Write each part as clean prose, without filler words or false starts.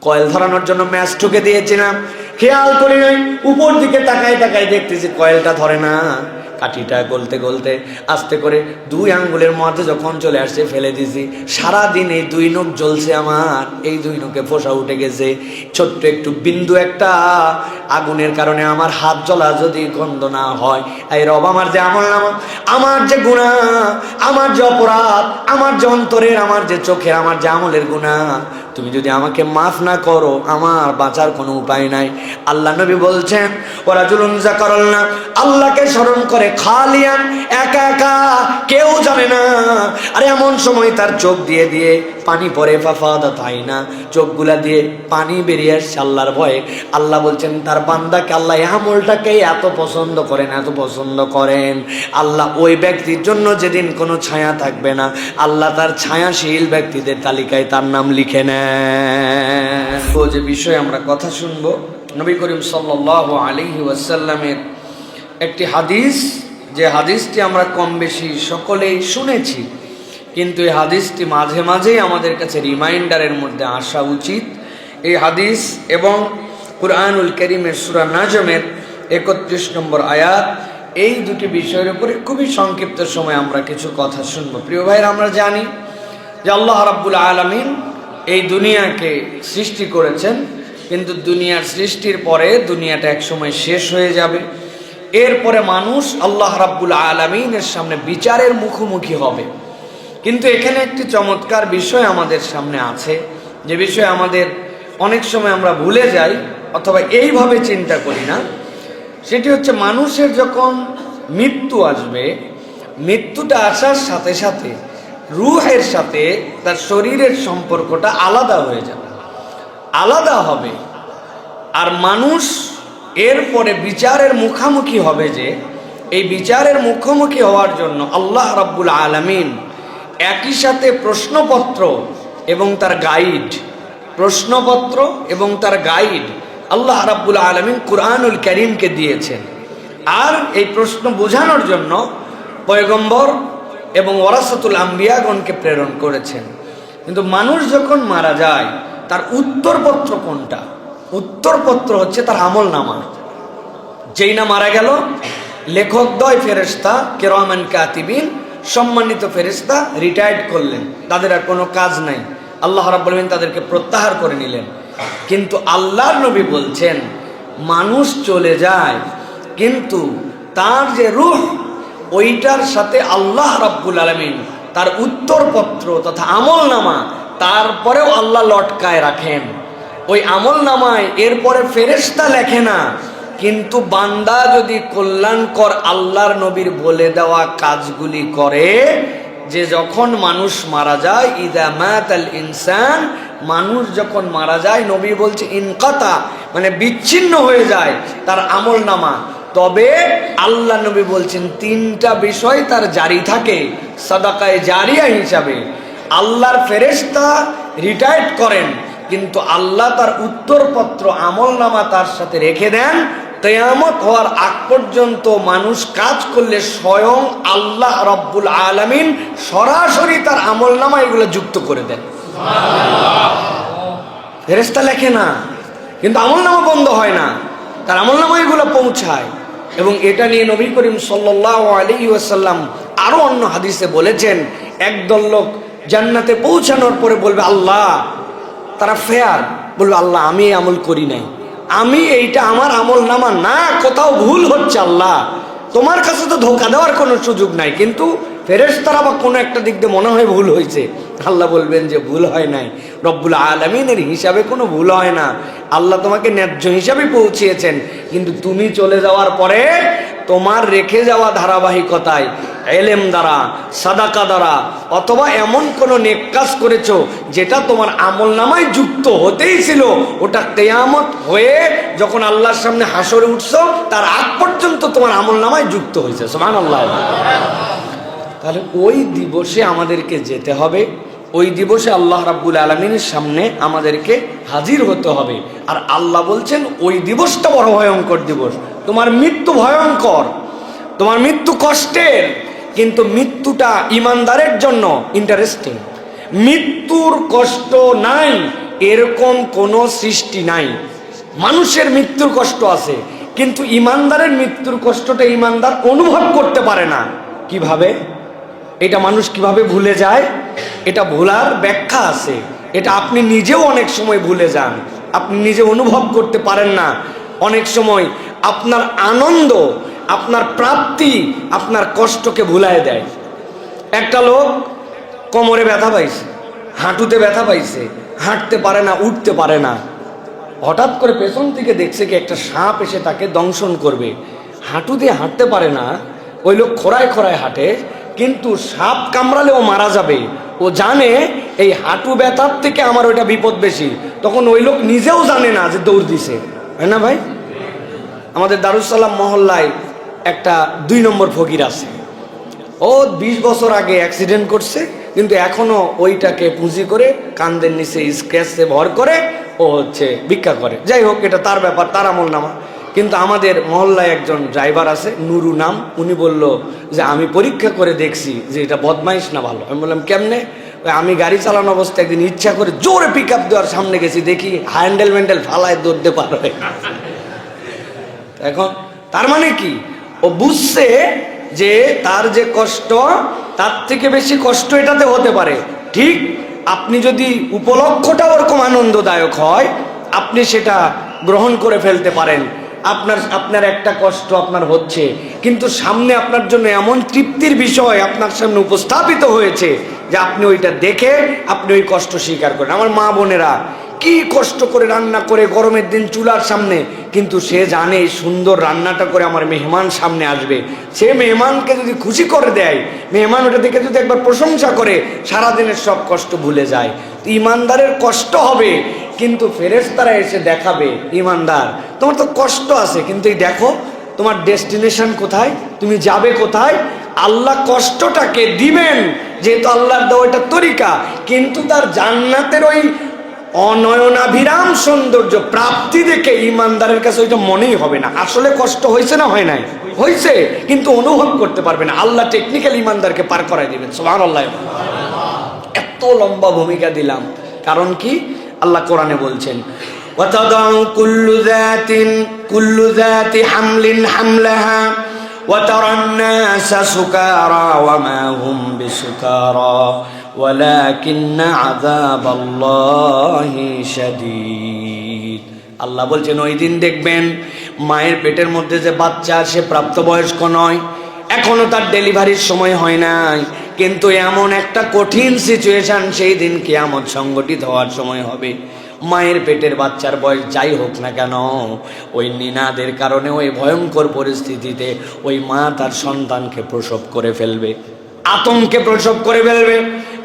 Coil ধরানোর জন্য match ঠুকে দিয়েছিলাম, খেয়াল করি নাই, উপর দিকে তাকাই তাকাই দেখতেছি কয়েলটা ধরে না। কাঠিটা গলতে গলতে আস্তে করে 2 আঙ্গুলের মধ্যে যখন চলে আসছে ফেলে দিছি। সারাদিন এই 2 নখ জ্বলছে আমার, এই 2 নখে ফোসা উঠে গেছে। ছোট্ট একটু বিন্দু একটা আগুনের কারণে আমার হাত জ্বলা যদি গন্ধ না হয়, এই রব আমার যে আমলনামা, আমার যে গুনাহ, আমার যে অপরাধ, আমার যে অন্তরের, আমার যে চোখের, আমার যে আমলের গুনাহ, তুমি যদি আমাকে মাফ না করো আমার বাঁচার কোনো উপায় নাই। আল্লাহ নবী বলছেন ওয়ারাজুলুন যাকারাল্লাহ, আল্লাহকে স্মরণ করে খালিয়ান, একা একা, কেউ জানে না। আরে এমন সময় তার চোখ দিয়ে দিয়ে পানি পড়ে, ফাফাদাত আইনা, চোখগুলা দিয়ে পানি বেরিয়ে আসছে আল্লাহর ভয়ে। আল্লাহ বলছেন তার বান্দাকে আল্লাহ এই আমলটাকে এত পছন্দ করেন, এত পছন্দ করেন। আল্লাহ ওই ব্যক্তির জন্য যেদিন কোনো ছায়া থাকবে না, আল্লাহ তার ছায়াশীল ব্যক্তিদের তালিকায় তার নাম লিখে নেন। ও যে বিষয়ে আমরা কথা শুনবো, নবী করিম সাল্লাল্লাহু আলাইহি ওয়াসাল্লামের একটি হাদিস, যে হাদিসটি আমরা কম বেশি সকলেই শুনেছি, কিন্তু এই হাদিসটি মাঝে মাঝেই আমাদের কাছে রিমাইন্ডারের মধ্যে আসা উচিত। এই হাদিস এবং কুরআনুল কারীমের সূরা নাজমের 31 নম্বর আয়াত, এই দুটি বিষয়ের উপরে খুবই সংক্ষিপ্ত সময় আমরা কিছু কথা শুনবো। প্রিয় ভাইরা, আমরা জানি যে আল্লাহ রাব্বুল আলামিন এই দুনিয়াকে সৃষ্টি করেছেন, কিন্তু দুনিয়ার সৃষ্টির পরে দুনিয়াটা একসময় শেষ হয়ে যাবে। এরপরে মানুষ আল্লাহ রাব্বুল আলামিনের সামনে বিচারের মুখোমুখি হবে। কিন্তু এখানে একটি চমৎকার বিষয় আমাদের সামনে আছে, যে বিষয় আমাদের অনেক সময় আমরা ভুলে যাই অথবা এইভাবে চিন্তা করি না। সেটি হচ্ছে মানুষের যখন মৃত্যু আসবে, মৃত্যুটা আসার সাথে সাথে রূহের সাথে তার শরীরের সম্পর্কটা আলাদা হয়ে যাবে, আলাদা হবে। আর মানুষ এরপরে বিচারের মুখোমুখি হবে। যে এই বিচারের মুখোমুখি হওয়ার জন্য আল্লাহ রাব্বুল আলামিন একই সাথে প্রশ্নপত্র এবং তার গাইড, প্রশ্নপত্র এবং তার গাইড আল্লাহ রাব্বুল আলামিন কুরআনুল কারীমকে দিয়েছেন। আর এই প্রশ্ন বোঝানোর জন্য পয়গম্বর এবং ওয়ারাসাতুল আম্বিয়াগণকে প্রেরণ করেছেন। কিন্তু মানুষ যখন মারা যায়, তার উত্তরপত্র কোনটা? উত্তরপত্র হচ্ছে তার আমলনামা। যেই না মারা গেল, লেখকদ্বয় ফেরেশতা কিরামান কাতিবিন, সম্মানিত ফেরেশতা রিটায়ার্ড করলেন, তাদের আর কোনো কাজ নাই, আল্লাহ রাব্বুল আলামিন তাদেরকে প্রত্যাহার করে নিলেন। কিন্তু আল্লাহর নবী বলছেন মানুষ চলে যায়, কিন্তু তার যে রূহ, ওইটার সাথে আল্লাহ রাব্বুল আলামিন তার উত্তরপত্র তথা আমলনামা তারপরেও আল্লাহ লটকায় রাখেন। ওই আমলনামায় এরপরে ফেরেশতা লেখে না, কিন্তু বান্দা যদি কল্যাণকর আল্লাহর নবীর বলে দেওয়া কাজগুলি করে, যে যখন মানুষ মারা যায়, ইদা মাতাল ইনসান, মানুষ যখন মারা যায়, নবী বলছে ইনকাতা, মানে বিচ্ছিন্ন হয়ে যায় তার আমলনামা। তবে আল্লাহ নবী বলছেন 3টা বিষয় তার জারি থাকে সাদাকায়ে জারিয়া হিসাবে। আল্লাহর ফেরেশতা রিটায়ার্ড করেন, কিন্তু আল্লাহ তার উত্তরপত্র আমলনামা তার সাথে রেখে দেন। কিয়ামত হওয়ার আগ পর্যন্ত মানুষ কাজ করলে স্বয়ং আল্লাহ রাব্বুল আলামিন সরাসরি তার আমলনামা এগুলো যুক্ত করে দেন। ফেরেশতা লেখে না, কিন্তু আমলনামা বন্ধ হয় না, তার আমলনামা এগুলো পৌঁছায়। এবং এটা নিয়ে নবী করিম সাল্লাল্লাহু আলাইহি ওয়াসাল্লাম আরো অন্য হাদিসে বলেছেন, একদল লোক জান্নাতে পৌঁছানোর পরে বলবে আল্লাহ, তারা ফেয়ার বলবে আল্লাহ আমি এই আমল করি নাই, আমি এইটা আমার আমলনামা না, কোথাও ভুল হচ্ছে, আল্লাহ তোমার কাছে তো ধোঁকা দেওয়ার কোনো সুযোগ নাই, কিন্তু ফেরেশতারা বা কোনো একটা দিক দিয়ে মনে হয় ভুল হয়েছে। আল্লাহ বলবেন যে ভুল হয় নাই, রব্বুল আলামিনের হিসাবে কোনো ভুল হয় না, আল্লাহ তোমাকে ন্যায্য হিসাবে পৌঁছিয়েছেন। কিন্তু তুমি চলে যাওয়ার পরে তোমার রেখে যাওয়া ধারাবাহিকতায় এলেম দ্বারা, সাদাকা দ্বারা, অথবা এমন কোনো নেক কাজ করেছো যেটা তোমার আমলনামায় যুক্ত হতেই ছিল, ওটা কিয়ামত হয়ে যখন আল্লাহর সামনে হাসরে উঠছো, তার আগ পর্যন্ত তোমার আমলনামায় যুক্ত হয়েছে। সুবহানাল্লাহ। তাহলে ওই দিবসে আমাদেরকে যেতে হবে, ওই দিবসে আল্লাহ রাব্বুল আলামিনের সামনে আমাদেরকে হাজির হতে হবে। আর আল্লাহ বলছেন ওই দিবসটা বড় ভয়ঙ্কর দিবস। তোমার মৃত্যু ভয়ঙ্কর, তোমার মৃত্যু কষ্টের, কিন্তু মৃত্যুটা ইমানদারের জন্য ইন্টারেস্টিং। মৃত্যুর কষ্ট নাই, এরকম কোনো সৃষ্টি নাই। মানুষের মৃত্যুর কষ্ট আছে, কিন্তু ইমানদারের মৃত্যুর কষ্টটা ইমানদার অনুভব করতে পারে না। কিভাবে? এটা মানুষ কিভাবে ভুলে যায়? এটা ভোলার ব্যাখ্যা আছে। এটা আপনি নিজেও অনেক সময় ভুলে যান, আপনি নিজে অনুভব করতে পারেন না। অনেক সময় আপনার আনন্দ, আপনার প্রাপ্তি আপনার কষ্টকে ভুলায় দেয়। একটা লোক কোমরে ব্যথা পাইছে, হাঁটুতে ব্যথা পাইছে, হাঁটতে পারে না, উঠতে পারে না। হঠাৎ করে পেছন থেকে দেখছে কি একটা সাপ এসে তাকে দংশন করবে। হাঁটু দিয়ে হাঁটতে পারে না, ওই লোক খোঁড়ায় খোঁড়ায় হাঁটে, কিন্তু সাপ কামড়ালেও মারা যাবে। ও জানে এই হাঁটু ব্যথার থেকে আমার ওইটা বিপদ বেশি। তখন ওই লোক নিজেও জানে না যে দৌড় দিছে, হয় না ভাই? আমাদের দারুসালাম মহল্লায় একটা 2 নম্বর ফকির আছে। ও 20 বছর আগে অ্যাক্সিডেন্ট করছে, কিন্তু এখনো ওইটাকে পুঁজি করে কান্দের নিচে স্ক্র্যাচে ভর করে ও ভিক্ষা করে। যাই হোক, এটা তার ব্যাপার, তার আমল নামা। কিন্তু আমাদের মহল্লায় একজন ড্রাইভার আছে, নুরু নাম। উনি বলল যে আমি পরীক্ষা করে দেখছি যে এটা বদমাইশ না ভালো। আমি বললাম কেমনে? আমি গাড়ি চালানো অবস্থায় একদিন ইচ্ছা করে জোরে পিক আপ দেওয়ার সামনে গেছি, দেখি হ্যান্ডেল ম্যান্ডেল ফালায় দৌড়তে পারে। এখন তার মানে কি? ও বুঝছে যে তার যে কষ্ট, তার থেকে বেশি কষ্ট এটাতে হতে পারে। ঠিক আপনি যদি উপলক্ষটা ওরকম আনন্দদায়ক হয়, আপনি সেটা গ্রহণ করে ফেলতে পারেন। আপনার একটা কষ্ট আপনার হচ্ছে, কিন্তু সামনে আপনার জন্য এমন তৃপ্তির বিষয় আপনার সামনে উপস্থাপিত হয়েছে যে আপনি ওইটা দেখে আপনি ওই কষ্ট স্বীকার করেন। আমার মা বোনেরা কি কষ্ট করে রান্না করে গরমের দিন চুলার সামনে, কিন্তু সে জানে সুন্দর রান্নাটা করে আমার মেহমান সামনে আসবে। সে মেহমানকে যদি খুশি করে দেয়, মেহমান ওটা দেখে যদি একবার প্রশংসা করে, সারাদিনের সব কষ্ট ভুলে যায়। ইমানদারের কষ্ট হবে, কিন্তু ফেরেশতারা এসে দেখাবে, ইমানদার তোমার তো কষ্ট আছে, কিন্তু এই দেখো তোমার ডেস্টিনেশন কোথায়, তুমি যাবে কোথায়। আল্লাহ কষ্টটাকে দিবেন, যেহেতু আল্লাহর দেওয়া এটা তরিকা, কিন্তু তার জান্নাতের ওই অনয়নাভিরাম সৌন্দর্য প্রাপ্তি দেখে ইমানদারের কাছে ওইটা মনেই হবে না আসলে কষ্ট হয়েছে না হয় নাই, হয়েছে, কিন্তু অনুভব করতে পারবে না। আল্লাহ টেকনিক্যাল ইমানদারকে পার করাই দিবেন। সুবহানাল্লাহ। এত লম্বা ভূমিকা দিলাম, কারণ কি? আল্লাহ কোরআনে বলছেন ওয়াতাদাউ কুল্লু যাতি হামলিন হামলাহা ওয়াতারান নাসা সুকারা ওয়া মা হুম বিসুকারা ওয়ালাকিন্না আযাবাল্লাহি শাদীদ। আল্লাহ বলছেন ওই দিন দেখবেন মায়ের পেটের মধ্যে যে বাচ্চা, সে প্রাপ্তবয়স্ক নয়, এখনো তার ডেলিভারির সময় হয় নাই, কিন্তু এমন একটা কঠিন সিচুয়েশন সেই দিন কিয়ামত সংগঠিত হওয়ার সময় হবে। মায়ের পেটের বাচ্চার বয়স যাই হোক না কেন, ওই নিনাদের কারণে ওই ভয়ঙ্কর পরিস্থিতিতে ওই মা তার সন্তানকে প্রসব করে ফেলবে, আতঙ্কে প্রসব করে ফেলবে।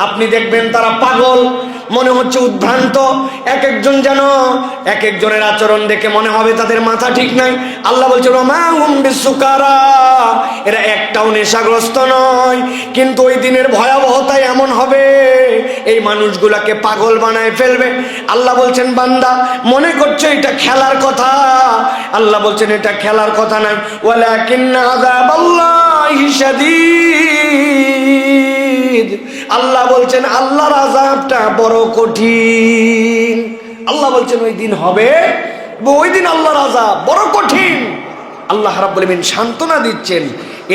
আপনি দেখবেন তারা পাগল, মনে হচ্ছে উদ্ভ্রান্ত, এক একজন যেন এক একজনের আচরণ দেখে মনে হবে তাদের মাথা ঠিক নাই। আল্লাহ বলছে মা হুম বিসুকারা, এরা একটাও নেশাগ্রস্ত নয়, কিন্তু ওই দিনের ভয়াবহতা এমন হবে এই মানুষগুলাকে পাগল বানায় ফেলবে। আল্লাহ বলছেন বান্দা মনে করছো এটা খেলার কথা, আল্লাহ বলছেন এটা খেলার কথা নাই, ওয়ালাকিন্না আযাবাল্লাহি শাদীদ। আল্লাহ বলছেন আল্লাহর আযাবটা বড় কঠিন। আল্লাহ বলছেন ওই দিন হবে, ওই দিন আল্লাহর আযাব বড় কঠিন। আল্লাহ রাব্বুল আলামিন সান্ত্বনা দিচ্ছেন।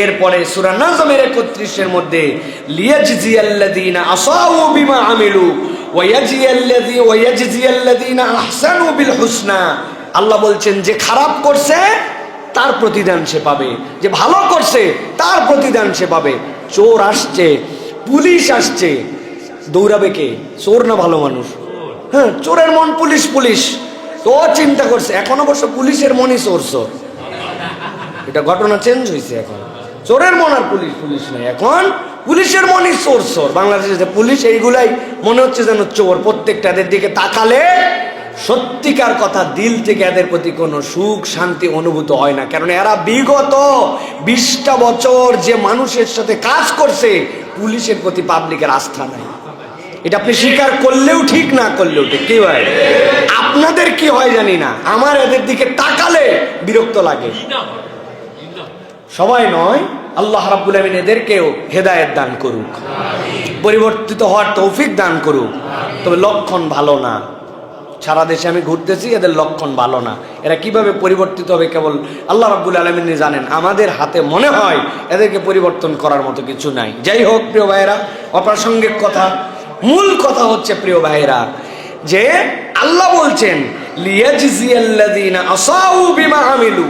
এরপরে সূরা নাজমের 31-এর মধ্যে লিয়াজজিয়াল্লাযীনা আসাউ বিমা আমিলু ওয়া ইয়াজজিয়াল্লাযীনা আহসানু বিল হুসনা। আল্লাহ বলছেন যে খারাপ করছে তার প্রতিদান সে পাবে, যে ভালো করছে তার প্রতিদান সে পাবে। চোর আসছে, পুলিশ আসছে, দৌড়াবে কে? চোর না ভালো মানুষ? হ্যাঁ, চোরের মন পুলিশ পুলিশ, তো চিন্তা করছে এখন অবশ্য পুলিশের মনই চোর চোর, এটা ঘটনা চেঞ্জ হয়েছে। এখন চোরের মন আর পুলিশ পুলিশ নেই, এখন পুলিশের মনই চোর চোর। বাংলাদেশে যে পুলিশ এইগুলাই মনে হচ্ছে যেন চোর, প্রত্যেকটা এদের দিকে তাকালে সত্যিকার কথা দিল থেকে এদের প্রতি কোনো সুখ শান্তি অনুভূত হয় না, কারণ এরা বিগত 20টা বছর যে মানুষের সাথে কাজ করছে, পুলিশের প্রতি পাবলিকের আস্থা নাই। এটা আপনি স্বীকার করলেও ঠিক, না করলেও ঠিক। কি হয় আপনাদের কি হয় জানি না, আমার এদের দিকে তাকালে বিরক্ত লাগে। সবাই নয়, আল্লাহ রাব্বুল আমিন এদেরকেও হেদায়েত দান করুক, পরিবর্তিত হওয়ার তৌফিক দান করুক। তবে লক্ষণ ভালো না, সারা দেশে আমি ঘুরতেছি, এদের লক্ষণ ভালো না। এরা কিভাবে পরিবর্তিত হবে কেবল আল্লাহ রাব্বুল আলামিন জানেন। আমাদের হাতে মনে হয় এদেরকে পরিবর্তন করার মতো কিছু নাই। যাই হোক প্রিয় ভাইয়েরা, অপ্রাসঙ্গিক কথা, মূল কথা হচ্ছে প্রিয় ভাইয়েরা যে আল্লাহ বলছেন লিয়াজজিয়াল্লাযীনা আসাউ বিমা আমিলু,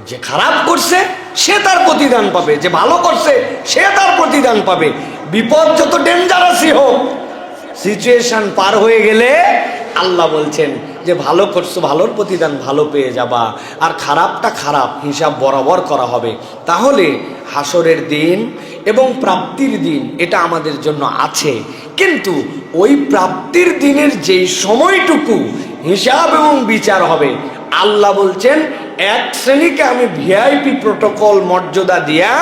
যে খারাপ করছে সে তার প্রতিদান পাবে, যে ভালো করছে সে তার প্রতিদান পাবে। বিপদ যত ডেঞ্জারাসই হোক, সিচুয়েশন পার হয়ে গেলে আল্লাহ বলছেন যে ভালো করছো, ভালোর প্রতিদান ভালো পেয়ে যাবা, আর খারাপটা খারাপ হিসাব বরাবর করা হবে। তাহলে হাসরের দিন এবং প্রাপ্তির দিন এটা আমাদের জন্য আছে, কিন্তু ওই প্রাপ্তির দিনের যেই সময়টুকু হিসাব এবং বিচার হবে, আল্লাহ বলছেন এক শ্রেণীকে আমি ভিআইপি প্রোটোকল মর্যাদা দিয়া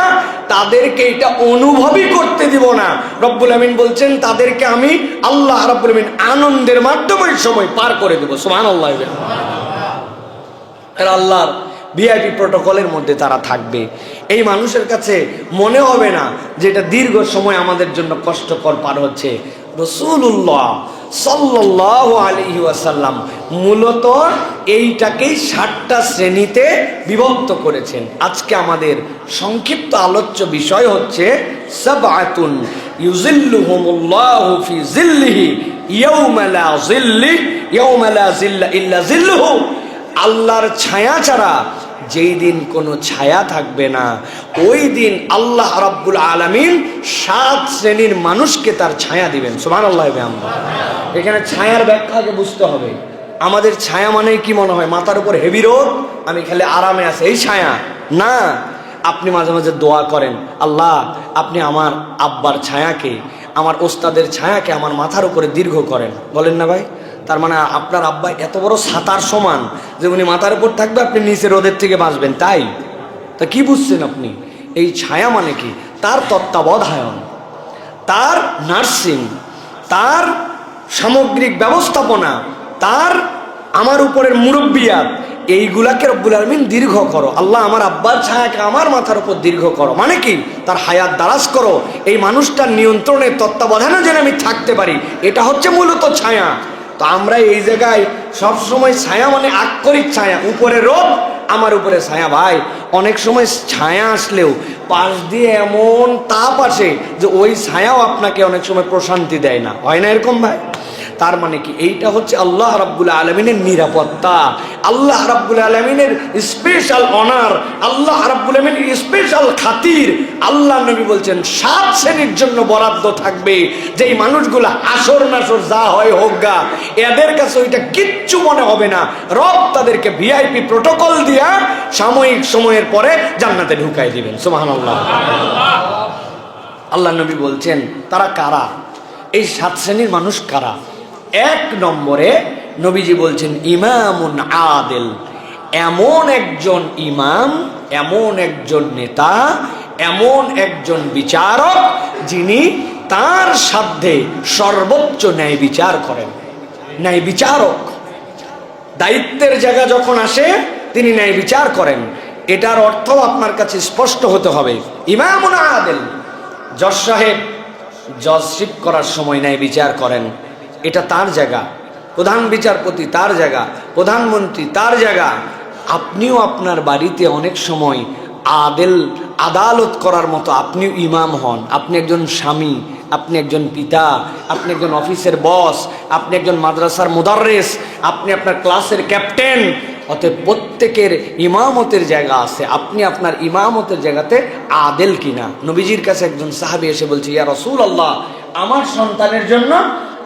তাদেরকে এটা অনুভবই করতে দিব না। রব্বুল আমিন বলছেন তাদেরকে আমি আল্লাহ রব্বুল আমিন আনন্দের মাধ্যমে সময় পার করে দেব। সুবহানাল্লাহ। আর আল্লাহর ভিআইপি প্রোটোকলের মধ্যে তারা থাকবে। এই মানুষের কাছে মনে হবে না যে এটা দীর্ঘ সময় আমাদের জন্য কষ্টকর পার হচ্ছে। রাসূলুল্লাহ সাল্লাল্লাহু আলাইহি ওয়াসাল্লাম মূলত এইটাকেই 7টা শ্রেণীতে বিভক্ত করেছেন। আজকে আমাদের সংক্ষিপ্ত আলোচ্য বিষয় হচ্ছে সাবআতুন ইউজিল্লুহুমুল্লাহু ফি জিল্লিহি ইয়াওমা লা জিল্লা ইল্লা জিল্লুহু। আল্লাহর ছায়া ছাড়া যেই দিন কোনো ছায়া থাকবে না, ওই দিন আল্লাহ রাব্বুল আলামিন 7 শ্রেণীর মানুষকে তার ছায়া দিবেন। সুবহানাল্লাহ। এখানে ছায়ার ব্যাখ্যাকে বুঝতে হবে। আমাদের ছায়া মানে কি মনে হয় মাথার উপর হেভি রোদ, আমি খালি আরামে আছি, এই ছায়া না। আপনি মাঝে মাঝে দোয়া করেন, আল্লাহ আপনি আমার আব্বার ছায়াকে, আমার ওস্তাদের ছায়াকে আমার মাথার উপরে দীর্ঘ করেন, বলেন না ভাই? তার মানে আপনার আব্বা এত বড় ছাতার সমান যে উনি মাথার উপর থাকবে, আপনি নিচে রোদের থেকে বাঁচবেন, তাই? তা কি বুঝছেন আপনি? এই ছায়া মানে কি? তার তত্ত্বাবধায়ন, তার নার্সিং, তার সামগ্রিক ব্যবস্থাপনা, তার আমার উপরের মুরব্বিয়াত, এইগুলাকে রব্বুল আলামিন দীর্ঘ করো। আল্লাহ আমার আব্বার ছায়াকে আমার মাথার উপর দীর্ঘ করো মানে কি? তার হায়াত দারাজ করো, এই মানুষটার নিয়ন্ত্রণে তত্ত্বাবধানে যেন আমি থাকতে পারি, এটা হচ্ছে মূলত ছায়া। তো আমরা এই জায়গায় সবসময় ছায়া মানে আক্ষরিক ছায়া, উপরে রোদ আমার উপরে ছায়া। ভাই অনেক সময় ছায়া আসলেও পাশ দিয়ে এমন তাপ আসে যে ওই ছায়াও আপনাকে অনেক সময় প্রশান্তি দেয় না, হয় না এরকম ভাই? তার মানে কি? এইটা হচ্ছে আল্লাহ রাব্বুল আলামিনের নিরাপত্তা, আল্লাহ রাব্বুল আলামিনের স্পেশাল অনার, আল্লাহ রাব্বুল আলামিনের স্পেশাল খাতির। আল্লাহ নবী বলছেন 7 শ্রেণীর জন্য বরাদ্দ থাকবে, যেই মানুষগুলো আসর নাসর যা হয় হোক গা, এদের কাছে ওইটা কিচ্ছু মনে হবে না। রব তাদেরকে ভিআইপি প্রোটোকল দিয়া সাময়িক সময়ের পরে জান্নাতে ঢুকাই দিবেন। সুবহানাল্লাহ। আল্লাহ নবী বলছেন তারা কারা, এই 7 শ্রেণীর মানুষ কারা? 1 নম্বরে নবীজি বলছেন ইমামুন আদিল, এমন একজন ইমাম, এমন একজন নেতা, এমন একজন বিচারক যিনি তার সাধ্যে সর্বোচ্চ ন্যায় বিচার করেন। ন্যায় বিচারক, দায়িত্বের জায়গা যখন আসে তিনি ন্যায় বিচার করেন। এটার অর্থ আপনার কাছে স্পষ্ট হতে হবে। ইমামুন আদিল, জজ সাহেব জজশিপ করার সময় ন্যায় বিচার করেন, এটা তার জায়গা। প্রধান বিচারপতি তার জায়গা, প্রধানমন্ত্রী তার জায়গা। আপনিও আপনার বাড়িতে অনেক সময় আদালত করার মতো আপনিও ইমাম হন। আপনি একজন স্বামী, আপনি একজন পিতা, আপনি একজন অফিসের বস, আপনি একজন মাদ্রাসার মুদাররিস, আপনি আপনার ক্লাসের ক্যাপ্টেন। অতএব প্রত্যেকের ইমামতের জায়গা আছে। আপনি আপনার ইমামতের জায়গাতে আদেল কিনা? নবীজির কাছে একজন সাহাবী এসে বলছে, ইয়া রাসূলুল্লাহ, আমার সন্তানের জন্য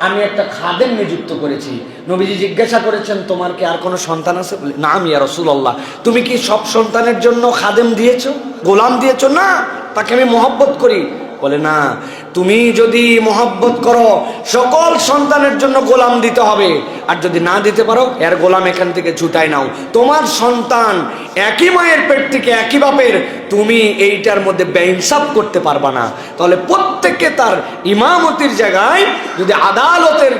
আমি একটা খাদেম নিযুক্ত করেছি। নবীজি জিজ্ঞাসা করেছেন, তোমার কি আর কোনো সন্তান আছে? বলে, না ইয়া রাসূলুল্লাহ। তুমি কি সব সন্তানের জন্য খাদেম দিয়েছো, গোলাম দিয়েছো? না, তাকে আমি মহব্বত করি। বলে, না, তুমি যদি মহব্বত করো সকল সন্তানের জন্য গোলাম দিতে হবে, আর যদি না দিতে পারো এর গোলাম এখান থেকে ছুটাই নাও। তোমার সন্তান একই মায়ের পেট থেকে একই বাপের, তুমি এইটার মধ্যে বেইনসাফ করতে পারবা না। তাহলে প্রত্যেককে তার ইমামতির জায়গায় যদি আদালতের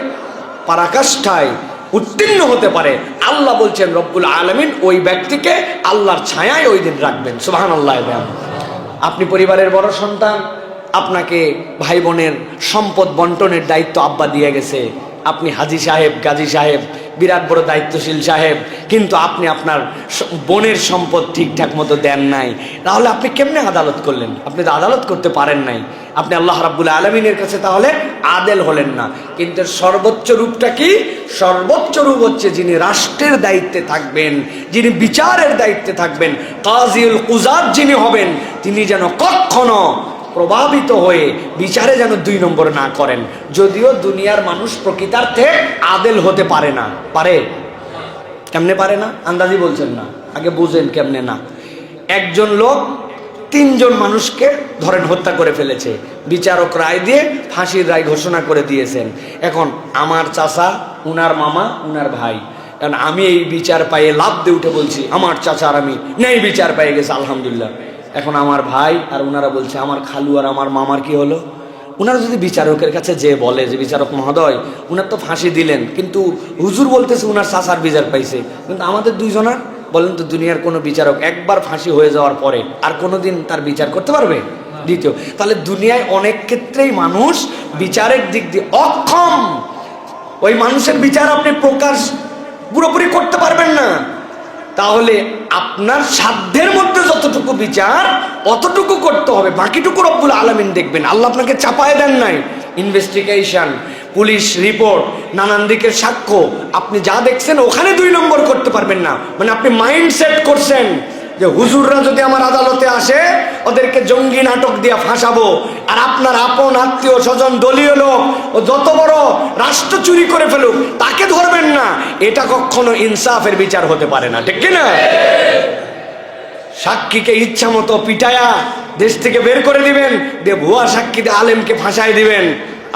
পরাকাষ্ঠায় উত্তীর্ণ হতে পারে, আল্লাহ বলছেন রব্বুল আলামিন ওই ব্যক্তিকে আল্লাহর ছায়ায় ওই দিন রাখবেন। সুবহানাল্লাহ। আপনি পরিবারের বড় সন্তান, আপনাকে ভাই বোনের সম্পদ বন্টনের দায়িত্ব আব্বা দিয়ে গেছে, আপনি হাজি সাহেব, গাজী সাহেব, বিরাট বড় দায়িত্বশীল সাহেব, কিন্তু আপনি আপনার বোনের সম্পদ ঠিকঠাক মতো দেন নাই, তাহলে আপনি কেমনে আদালত করলেন? আপনি তো আদালত করতে পারেন নাই। আপনি আল্লাহ রাব্বুল আলামিনের কাছে তাহলে আদেল হলেন না। কিন্তু সর্বোচ্চ রূপটা কি? সর্বোচ্চ রূপ হচ্ছে যিনি রাষ্ট্রের দায়িত্বে থাকবেন, যিনি বিচারের দায়িত্বে থাকবেন, কাজীউল কুযাত যিনি হবেন, তিনি যেন কখনো প্রভাবিত হয়ে বিচারে যেন 2 নম্বর না করেন। যদিও দুনিয়ার মানুষ প্রকৃতার্থে আদেল হতে পারে না। পারে? কেমনে পারে না? আন্দাজি বলছেন না, আগে বুঝেন কেমনে না। একজন লোক 3 জন মানুষকে ধরেন হত্যা করে ফেলেছে, বিচারক রায় দিয়ে ফাঁসির রায় ঘোষণা করে দিয়েছেন। এখন আমার চাচা, উনার মামা, উনার ভাই, কারণ আমি এই বিচার পাইয়ে লাভ দিয়ে উঠে বলছি আমার চাচা আর আমি নেই বিচার পেয়ে গেছে আলহামদুলিল্লাহ। এখন আমার ভাই আর উনারা বলছে আমার খালু আর আমার মামার কি হলো? উনারা যদি বিচারকের কাছে যে বলে যে বিচারক মহোদয় উনার তো ফাঁসি দিলেন, কিন্তু হুজুর বলতেছে উনার চাচার বিচার পাইছে, কিন্তু আমাদের 2 জনের, বলেন তো দুনিয়ার কোনো বিচারক একবার ফাঁসি হয়ে যাওয়ার পরে আর কোনোদিন তার বিচার করতে পারবে? দ্বিতীয়, তাহলে দুনিয়ায় অনেক ক্ষেত্রেই মানুষ বিচারের দিক দিয়ে অক্ষম। ওই মানুষের বিচার আপনি প্রকাশ পুরোপুরি করতে পারবেন না। তাহলে আপনার সাধ্যের মধ্যে যতটুকু বিচার অতটুকু করতে হবে, বাকিটুকু রব্বুল আলামিন দেখবেন। আল্লাহ আপনাকে চাপায় দেন নাই। ইনভেস্টিগেশন, পুলিশ রিপোর্ট, নানান দিকের সাক্ষ্য, আপনি যা দেখছেন ওখানে 2 নম্বর করতে পারবেন না। মানে আপনি মাইন্ড সেট করছেন যে হুজুররা যদি আমার আদালতে আসে ওদেরকে জঙ্গি নাটক দিয়ে ফাঁসাবো, আর আপনার আপন আত্মীয় স্বজন দলীয় লোক ও যত বড় রাষ্ট্র চুরি করে ফেলুক তাকে ধরবেন না। এটা কখনো ইনসাফের বিচার হতে পারে না, ঠিক কিনা? সাক্ষীকে ইচ্ছা মতো পিটায়া দেশ থেকে বের করে দিবেন, দিয়ে ভুয়া সাক্ষীতে আলেমকে ফাঁসাই দিবেন।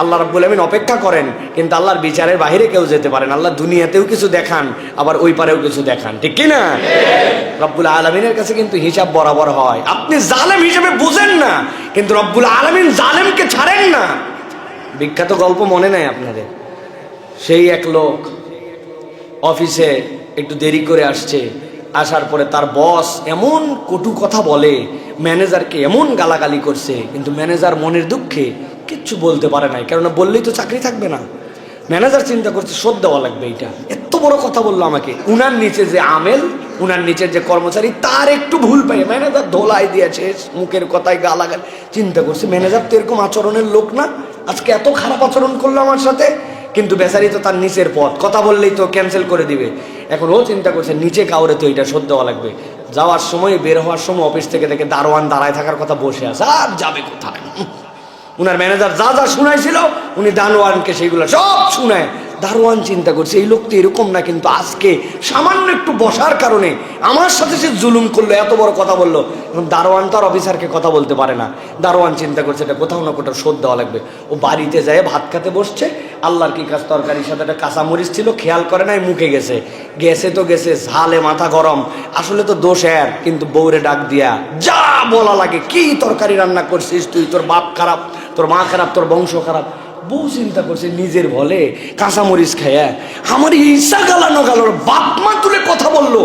আল্লাহ রাব্বুল আলামিন অপেক্ষা করেন, কিন্তু আল্লাহর বিচারের বাইরে কেউ যেতে পারেন। আল্লাহ দুনিয়াতেও কিছু দেখান, আবার ওই পারেও কিছু দেখান, ঠিক কিনা? রব্বুল আলামিনের কাছে কিন্তু হিসাব বরাবর হয়। আপনি জালেম হিসেবে বুঝেন না, কিন্তু রব্বুল আলামিন জালেমকে ছাড়েন না। বিখ্যাত গল্প মনে নাই আপনাদের? সেই এক লোক অফিসে একটু দেরি করে আসছে, আসার পরে তার বস এমন কটু কথা বলে, ম্যানেজারকে এমন গালাগালি করছে, কিন্তু ম্যানেজার মনের দুঃখে কিচ্ছু বলতে পারে নাই, কেননা বললেই তো চাকরি থাকবে না। ম্যানেজার চিন্তা করছে শোধ দেওয়া লাগবে, এটা এত বড় কথা বললো আমাকে। উনার নিচে যে আমেল, উনার নিচের যে কর্মচারী, তার একটু ভুল পাই ম্যানেজার ধোলাই দিয়েছে, মুখের কথায় গালাগালি। চিন্তা করছে ম্যানেজার তো এরকম আচরণের লোক না, আজকে এত খারাপ আচরণ করলো আমার সাথে। কিন্তু বেচারি তো তার নিচের পথ, কথা বললেই তো ক্যান্সেল করে দিবে। এখন ও চিন্তা করছে নিচে কাউরে তো এটা শোধ দেওয়া লাগবে। যাওয়ার সময়, বের হওয়ার সময় অফিস থেকে দেখে দারোয়ান দাঁড়ায় থাকার কথা, বসে আছে, আর যাবে কোথায়? উনার ম্যানেজার যা যা শুনাইছিল উনি দারোয়ানকে সেইগুলো সব শুনায়। দারোয়ান চিন্তা করছে এই লোক তো এরকম না, কিন্তু আজকে সামান্য একটু বসার কারণে আমার সাথে সে জুলুম করলো, এত বড় কথা বললো। এবং দারোয়ান তো আর অফিসারকে কথা বলতে পারে না। দারোয়ান চিন্তা করছে এটা কোথাও না কোথাও শোধ দেওয়া লাগবে। ও বাড়িতে যায় ভাত খেতে বসছে, আল্লাহর কি কাজ, তরকারির সাথে একটা কাঁচামরিচ ছিল, খেয়াল করে নাই, মুখে গেছে। গেছে তো গেছে, ঝালে মাথা গরম, আসলে তো দোষ এর, কিন্তু বউরে ডাক দিয়া যা বলা লাগে, কি তরকারি রান্না করছিস তুই, তোর বাপ খারাপ, তোর মা খারাপ, তোর বংশ খারাপ। বউ চিন্তা করছে নিজের বলে কাঁচামরিচ খায়া আমার ঈর্ষা গালানো গেল, বাপ মা তুলে কথা বললো।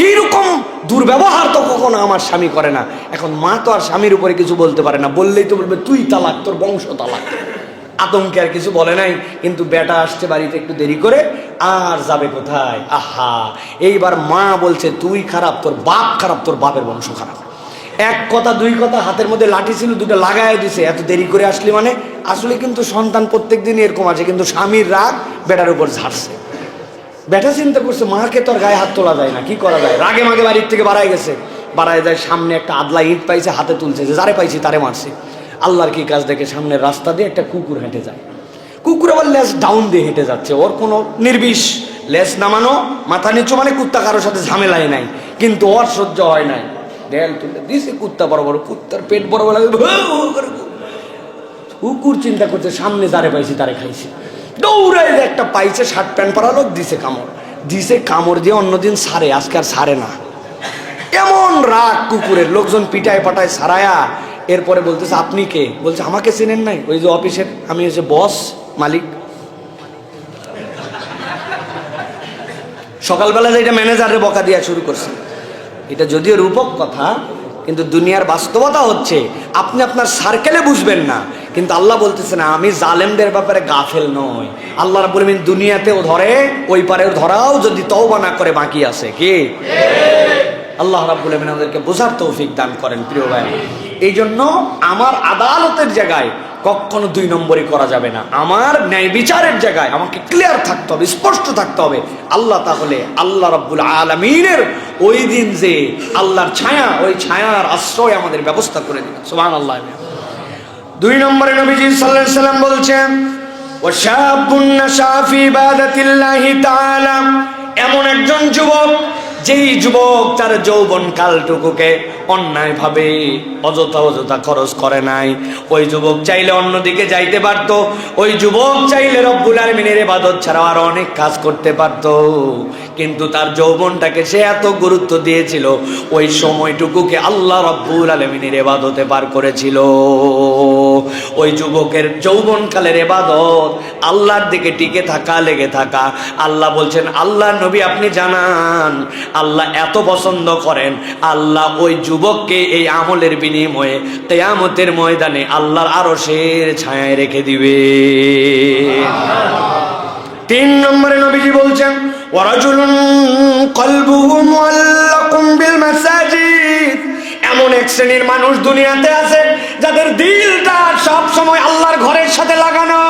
এইরকম দুর্ব্যবহার তো কখনো আমার স্বামী করে না। এখন মা তো আর স্বামীর উপরে কিছু বলতে পারে না, বললেই তো বলবে তুই তালাক, তোর বংশ তালাক। আতঙ্কে আর কিছু বলে নাই, কিন্তু বেটা আসছে বাড়িতে একটু দেরি করে, আর যাবে কোথায়? আহা, এইবার মা বলছে তুই খারাপ, তোর বাপ খারাপ, তোর বাপের বংশ খারাপ। এক কথা 2 কথা, হাতের মধ্যে লাঠি ছিল 2টা লাগাই দিছে, এত দেরি করে আসলি মানে। আসলে কিন্তু সন্তান প্রত্যেক দিন এরকম আছে, কিন্তু স্বামীর রাগ বেটার উপর ঝাড়ছে। বেটা চিন্তা করছে মাকে তোর গায়ে হাত তোলা যায় না, কি করা যায়? রাগে মাগে বাড়ির থেকে বাড়াই গেছে, বাড়াই যায়, সামনে একটা আদলা ইট পাইছে, হাতে তুলছে, যে যারে পাইছি তারে মারছে। আল্লাহর কি কাজ দেখে সামনের রাস্তা দিয়ে একটা কুকুর হেঁটে যায়। কুকুর আবার লেজ ডাউন দিয়ে হেঁটে যাচ্ছে, ওর কোনো নির্বিষ, লেজ নামানো, মাথা নিচু, মানে কুত্তা কারোর সাথে ঝামেলাই নাই, কিন্তু ওর সহ্য হয় নাই। দেয়াল তুলে দিছে, কুত্তা বড় বড়, কুত্তার পেট বড় বড়। কুকুর চিন্তা করছে সামনে যারে পাইছি তারে খাইছে, দৌড়াই একটা পাইছে, শার্ট প্যান্ট পরা লোক, দিছে কামড়। দিছে কামড় দিয়ে অন্যদিন সারে, আজকে আর সারে না। এমন রাগ কুকুরের, লোকজন পিটায় পাটায় সারায়া। এরপরে বলতেছে আপনি কে? বলছে আমাকে চেনেন নাই, ওই যে অফিসের, আমি হচ্ছে বস, মালিক। সকালবেলা যে এটা ম্যানেজারের বকা দিয়া শুরু করছে। এটা যদিও রূপক কথা, কিন্তু দুনিয়ার বাস্তবতা হচ্ছে আপনি আপনার সার্কেলে বুঝবেন না, কিন্তু আল্লাহ বলতেছেন আমি জালেমদের ব্যাপারে গাফেল নই। আল্লাহ রাব্বুল আলামিন দুনিয়াতেও ধরে, ওই পারেও ধরাও যদি তওবা না করে বাকি আছে কি? আল্লাহ রাব্বুল আলামিন আমাদেরকে বোঝার তৌফিক দান করেন প্রিয় ভাই। এই জন্য আমার আদালতের জায়গায় কখনো 2 নম্বরই করা যাবে না। আমার ন্যায় বিচারের জায়গায় আমাকে ক্লিয়ার থাকতে হবে, স্পষ্ট থাকতে হবে। আল্লাহ তাহলে আল্লাহ রাব্বুল আলামিনের ওই দিন যে আল্লাহর ছায়া, ওই ছায়ার আশ্রয় আমাদের ব্যবস্থা করে দিন। সুবহানাল্লাহ। 2 নম্বরে নবীজি সাল্লাল্লাহু আলাইহি সাল্লাম বলছেন ওয়াশাবুন নাশা ফি ইবাদাতিল্লাহি তাআলা, এমন একজন যুবক যেই যুবক তার যৌবন কালটুকুকে অন্যায়ভাবে অযথা খরচ করে নাই। ওই যুবক চাইলে অন্যদিকে যাইতে পারত, ওই যুবক চাইলে রব্বুল আলামিনের ইবাদত ছাড়া আরো অনেক কাজ করতে পারত, কিন্তু তার যৌবনটাকে সে এত গুরুত্ব দিয়েছিল, ওই সময়টুকুকে আল্লাহ রব্বুল আলামিনের ইবাদতে পার করেছিল। ওই যুবকের যৌবনকালের ইবাদত আল্লাহর দিকে টিকে থাকা, লেগে থাকা। আল্লাহ বলছেন, আল্লাহ নবী আপনি জানান আল্লাহ এত পছন্দ করেন, আল্লাহ ওই যুবককে এই আমলের বিনিময়ে কিয়ামতের ময়দানে আল্লাহর আরশের ছায়ায় রেখে দিবে। 3 নম্বরে নবীজি বলছেন ওয়ারাজুলুন কলবুহু মুআল্লাকুম বিল মাসাজিদ, এমন এক শ্রেণীর মানুষ দুনিয়াতে আছে যাদের দিলটা সব সময় আল্লাহর ঘরের সাথে লাগানো।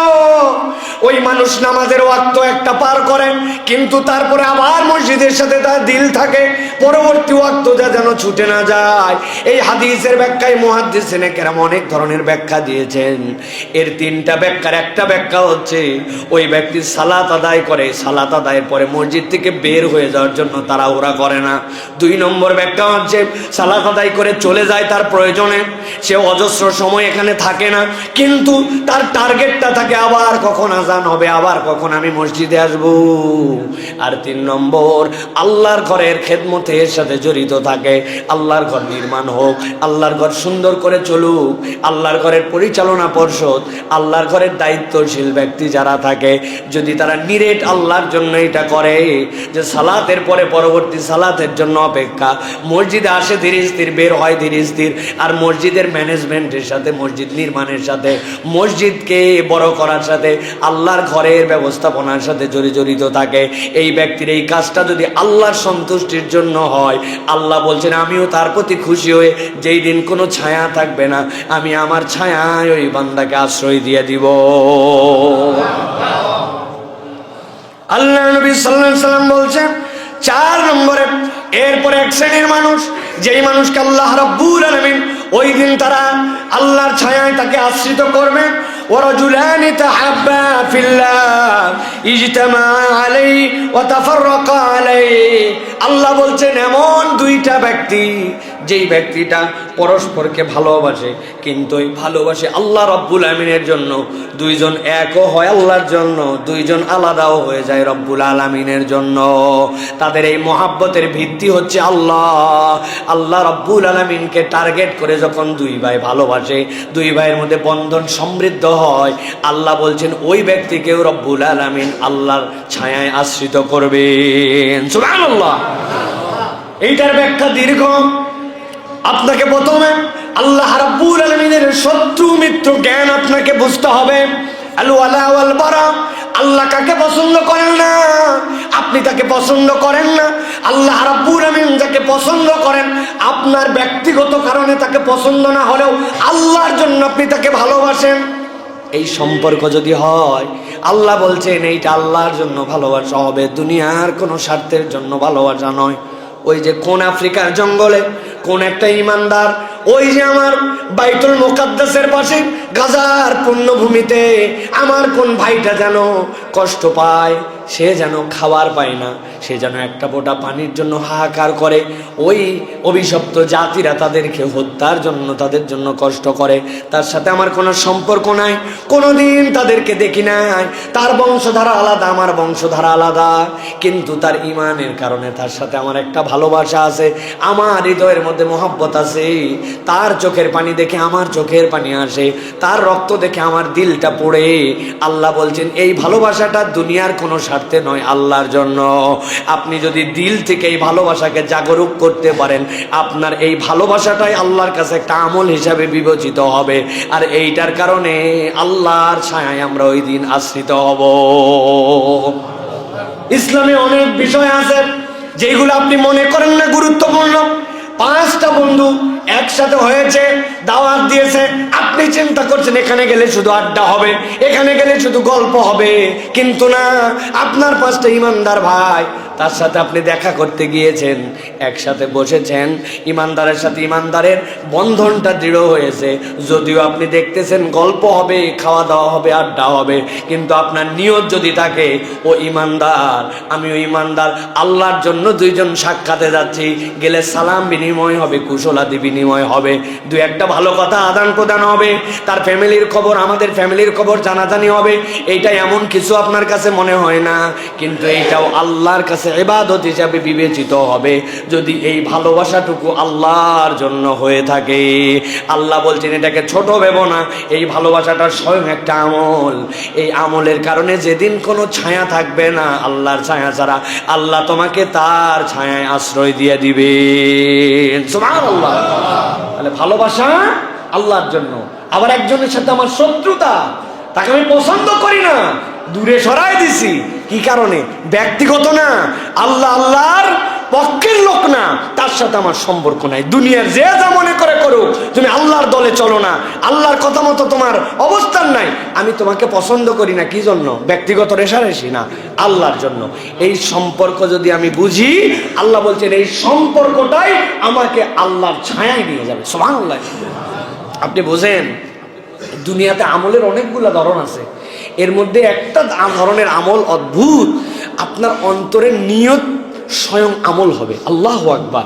ওই মানুষ নামাজের ওয়াক্ত একটা পার করে, কিন্তু তারপরে আবার মসজিদের সাথে তার দিল থাকে, পরবর্তী ওয়াক্ত যেন ছুটে না যায়। এই হাদিসের ব্যাখ্যায় মুহাদ্দিসিনে কেরাম অনেক ধরনের ব্যাখ্যা দিয়েছেন। এর 3টা ব্যাখ্যার একটা ব্যাখ্যা হচ্ছে ওই ব্যক্তি সালাত আদায় করে, সালাত আদায়ের পরে মসজিদ থেকে বের হয়ে যাওয়ার জন্য তাড়াহুড়া করে না। 2 নম্বর ব্যাখ্যা হচ্ছে সালাত আদায় করে চলে যায় তার প্রয়োজনে, সে অজস্র সময় এখানে থাকে না, কিন্তু তার টার্গেটটা থাকে আবার কখন আজান হবে, আবার কখন আমি মসজিদে আসবো। আর 3 নম্বর আল্লাহর ঘরের খেদমতের সাথে জড়িত থাকে, আল্লাহর ঘর নির্মাণ হোক, আল্লাহর ঘর সুন্দর করে চলুক, আল্লাহর ঘরের পরিচালনা পর্ষদ, আল্লাহর ঘরের দায়িত্বশীল ব্যক্তি যারা থাকে, যদি তারা নিরেট আল্লাহর জন্য এটা করে যে সালাতের পরে পরবর্তী সালাতের জন্য অপেক্ষা, মসজিদে আসে ধীরে স্থির, বের হয় ধীরে স্থির, আর মসজিদের ম্যানেজমেন্টের সাথে, মসজিদ নির্মাণের সাথে, মসজিদকে বড় করার সাথে, আল্লাহর ঘরের ব্যবস্থাপনার সাথে জড়িত থাকে, এই ব্যক্তির এই কাজটা যদি আল্লাহর সন্তুষ্টির জন্য হয়, আল্লাহ বলছেন আমিও তার প্রতি খুশি হয়ে যেই দিন কোনো ছায়া থাকবে না, আমি আমার ছায়ায় ওই বান্দাকে আশ্রয় দিয়ে দিব। আল্লাহ নবী সাল্লাল্লাহু আলাইহি সাল্লাম বলছেন 4 নম্বরে এরপরে এক শ্রেণীর মানুষ, যেই মানুষকে আল্লাহ রাব্বুল আলামিন ওই দিন তারা আল্লাহর ছায়ায় তাকে আশ্রিত করবে। ওয়ারাজুলানি তাহাব্বা ফিল্লাহ ইজতামা আলাইহি ওয়া তাফাররাকা আলাইহি, আল্লাহ বলছেন এমন 2টা ব্যক্তি, যেই ব্যক্তিটা পরস্পরকে ভালোবাসে, কিন্তু ওই ভালোবাসে আল্লাহ রাব্বুল আলামিনের জন্য, 2 জন একও হয় আল্লাহর জন্য, 2 জন আলাদাও হয়ে যায় রব্বুল আলামিনের জন্য। তাদের এই মহাব্বতের ভিত্তি হচ্ছে আল্লাহ। আল্লাহ রাব্বুল আলামিনকে টার্গেট করে যখন 2 ভাই ভালোবাসে, 2 ভাইয়ের মধ্যে বন্ধন সমৃদ্ধ হয়, আল্লাহ বলছেন ওই ব্যক্তিকেও রব্বুল আলামিন আল্লাহর ছায়ায় আশ্রিত করবেন। সুবহানাল্লাহ। এইটার ব্যাখ্যা দীর্ঘ। আপনাকে প্রথমে আল্লাহ রাব্বুল আলামিনের শত্রু মিত্র জ্ঞান আপনাকে বুঝতে হবে। আল ওয়ালা ওয়াল বারা, আল্লাহ কাকে পছন্দ করেন না, আপনি তাকে পছন্দ করেন না। আল্লাহ রাব্বুল আলামিন যাকে পছন্দ করেন, আপনার ব্যক্তিগত কারণে তাকে পছন্দ না হলেও আল্লাহর জন্য আপনি তাকে ভালোবাসেন। এই সম্পর্ক যদি হয়, আল্লাহ বলছেন এইটা আল্লাহর জন্য ভালোবাসা হবে, দুনিয়ার কোনো স্বার্থের জন্য ভালোবাসা নয়। ওই যে কোন আফ্রিকার জঙ্গলে কোন একটা ইমানদার, ওই যে আমার বাইতুল মুকাদ্দাসের পাশে গাজার পুণ্যভূমিতে আমার কোন ভাইটা যেন কষ্ট পায়, সে যেন খাবার পায় না, সে যেন একটা ফোঁটা পানির জন্য হাহাকার করে, ওই অভিশপ্ত জাতিরা তাদেরকে হত্যার জন্য, তাদের জন্য কষ্ট করে। তার সাথে আমার কোনো সম্পর্ক নাই, কোনোদিন তাদেরকে দেখি নাই, তার বংশধারা আলাদা, আমার বংশধারা আলাদা, কিন্তু তার ইমানের কারণে তার সাথে আমার একটা ভালোবাসা আছে, আমার হৃদয়ের মধ্যে মহব্বত আছে। তার চোখের পানি দেখে আমার চোখের পানি আসে, তার রক্ত দেখে আমার দিলটা পড়ে। আল্লাহ বলছেন এই ভালোবাসাটা দুনিয়ার কোনো স্বার্থে নয়, আল্লাহর জন্য। আপনি যদি দিল থেকে এই ভালোবাসাকে জাগরুক করতে পারেন, আপনার এই ভালোবাসাটাই আল্লাহর কাছে একটা আমল হিসাবে বিবেচিত হবে, আর এইটার কারণে আল্লাহর ছায়ায় আমরা ওই দিন আশ্রিত হব। ইসলামে অনেক বিষয় আছে যেগুলো আপনি মনে করেন না গুরুত্বপূর্ণ। 5টা বন্ধু একসাথে হয়েছে, দাওয়াত দিয়েছে, আপনি চিন্তা করছেন এখানে গেলে শুধু আড্ডা হবে, এখানে গেলে শুধু গল্প হবে, কিন্তু না, আপনার 5টা ইমানদার ভাই, তার সাথে আপনি দেখা করতে গিয়েছেন, একসাথে বসেছেন, ইমানদারের সাথে ইমানদারের বন্ধনটা দৃঢ় হয়েছে। যদিও আপনি দেখতেছেন গল্প হবে, খাওয়া দাওয়া হবে, আড্ডা হবে, কিন্তু আপনার নিয়ত যদি থাকে ও ইমানদার, আমি ওই ইমানদার, আল্লাহর জন্য 2 জন সাক্ষাতে যাচ্ছি, গেলে সালাম বিনিময় হবে, কুশলাদি বিনিময় হবে, 2-1টা ভালো কথা আদান প্রদান হবে, তার ফ্যামিলির খবর, আমাদের ফ্যামিলির খবর জানাজানি হবে। এইটা এমন কিছু আপনার কাছে মনে হয় না, কিন্তু এইটাও আল্লাহর কাছে ইবাদত হিসাবে বিবেচিত হবে যদি এই ভালোবাসাটুকু আল্লাহর জন্য হয়ে থাকে। আল্লাহ বলছেন এটাকে ছোট ভেবো না, এই ভালোবাসাটা স্বয়ং একটা আমল। এই আমলের কারণে যেদিন কোনো ছায়া থাকবে না আল্লাহর ছায়া ছাড়া, আল্লাহ তোমাকে তার ছায়ায় আশ্রয় দিয়ে দিবেন। সুবহানাল্লাহ। তাহলে ভালোবাসা আল্লাহর জন্য। আবার একজনের সাথে আমার শত্রুতা, তাকে আমি পছন্দ করি না, দূরে সরাই দিছি, কি কারণে? ব্যক্তিগত না, আল্লাহর পক্ষের লোক না, তার সাথে আমার সম্পর্ক নাই। দুনিয়ার যে যা মনে করে করুক, তুমি আল্লাহর দলে চলো না, আল্লাহর কথা মতো তোমার অবস্থান নাই, আমি তোমাকে পছন্দ করি না। কি জন্য? ব্যক্তিগত রেষারেষি না, আল্লাহর জন্য। এই সম্পর্ক যদি আমি বুঝি, আল্লাহ বলছেন এই সম্পর্কটাই আমাকে আল্লাহর ছায়ায় নিয়ে যাবে। সুবহানাল্লাহ। আপনি বোঝেন দুনিয়াতে আমলের অনেকগুলো ধরন আছে, এর মধ্যে একটা ধরনের আমল অদ্ভুত, আপনার অন্তরের নিয়ত স্বয়ং আমল হবে। আল্লাহু আকবার।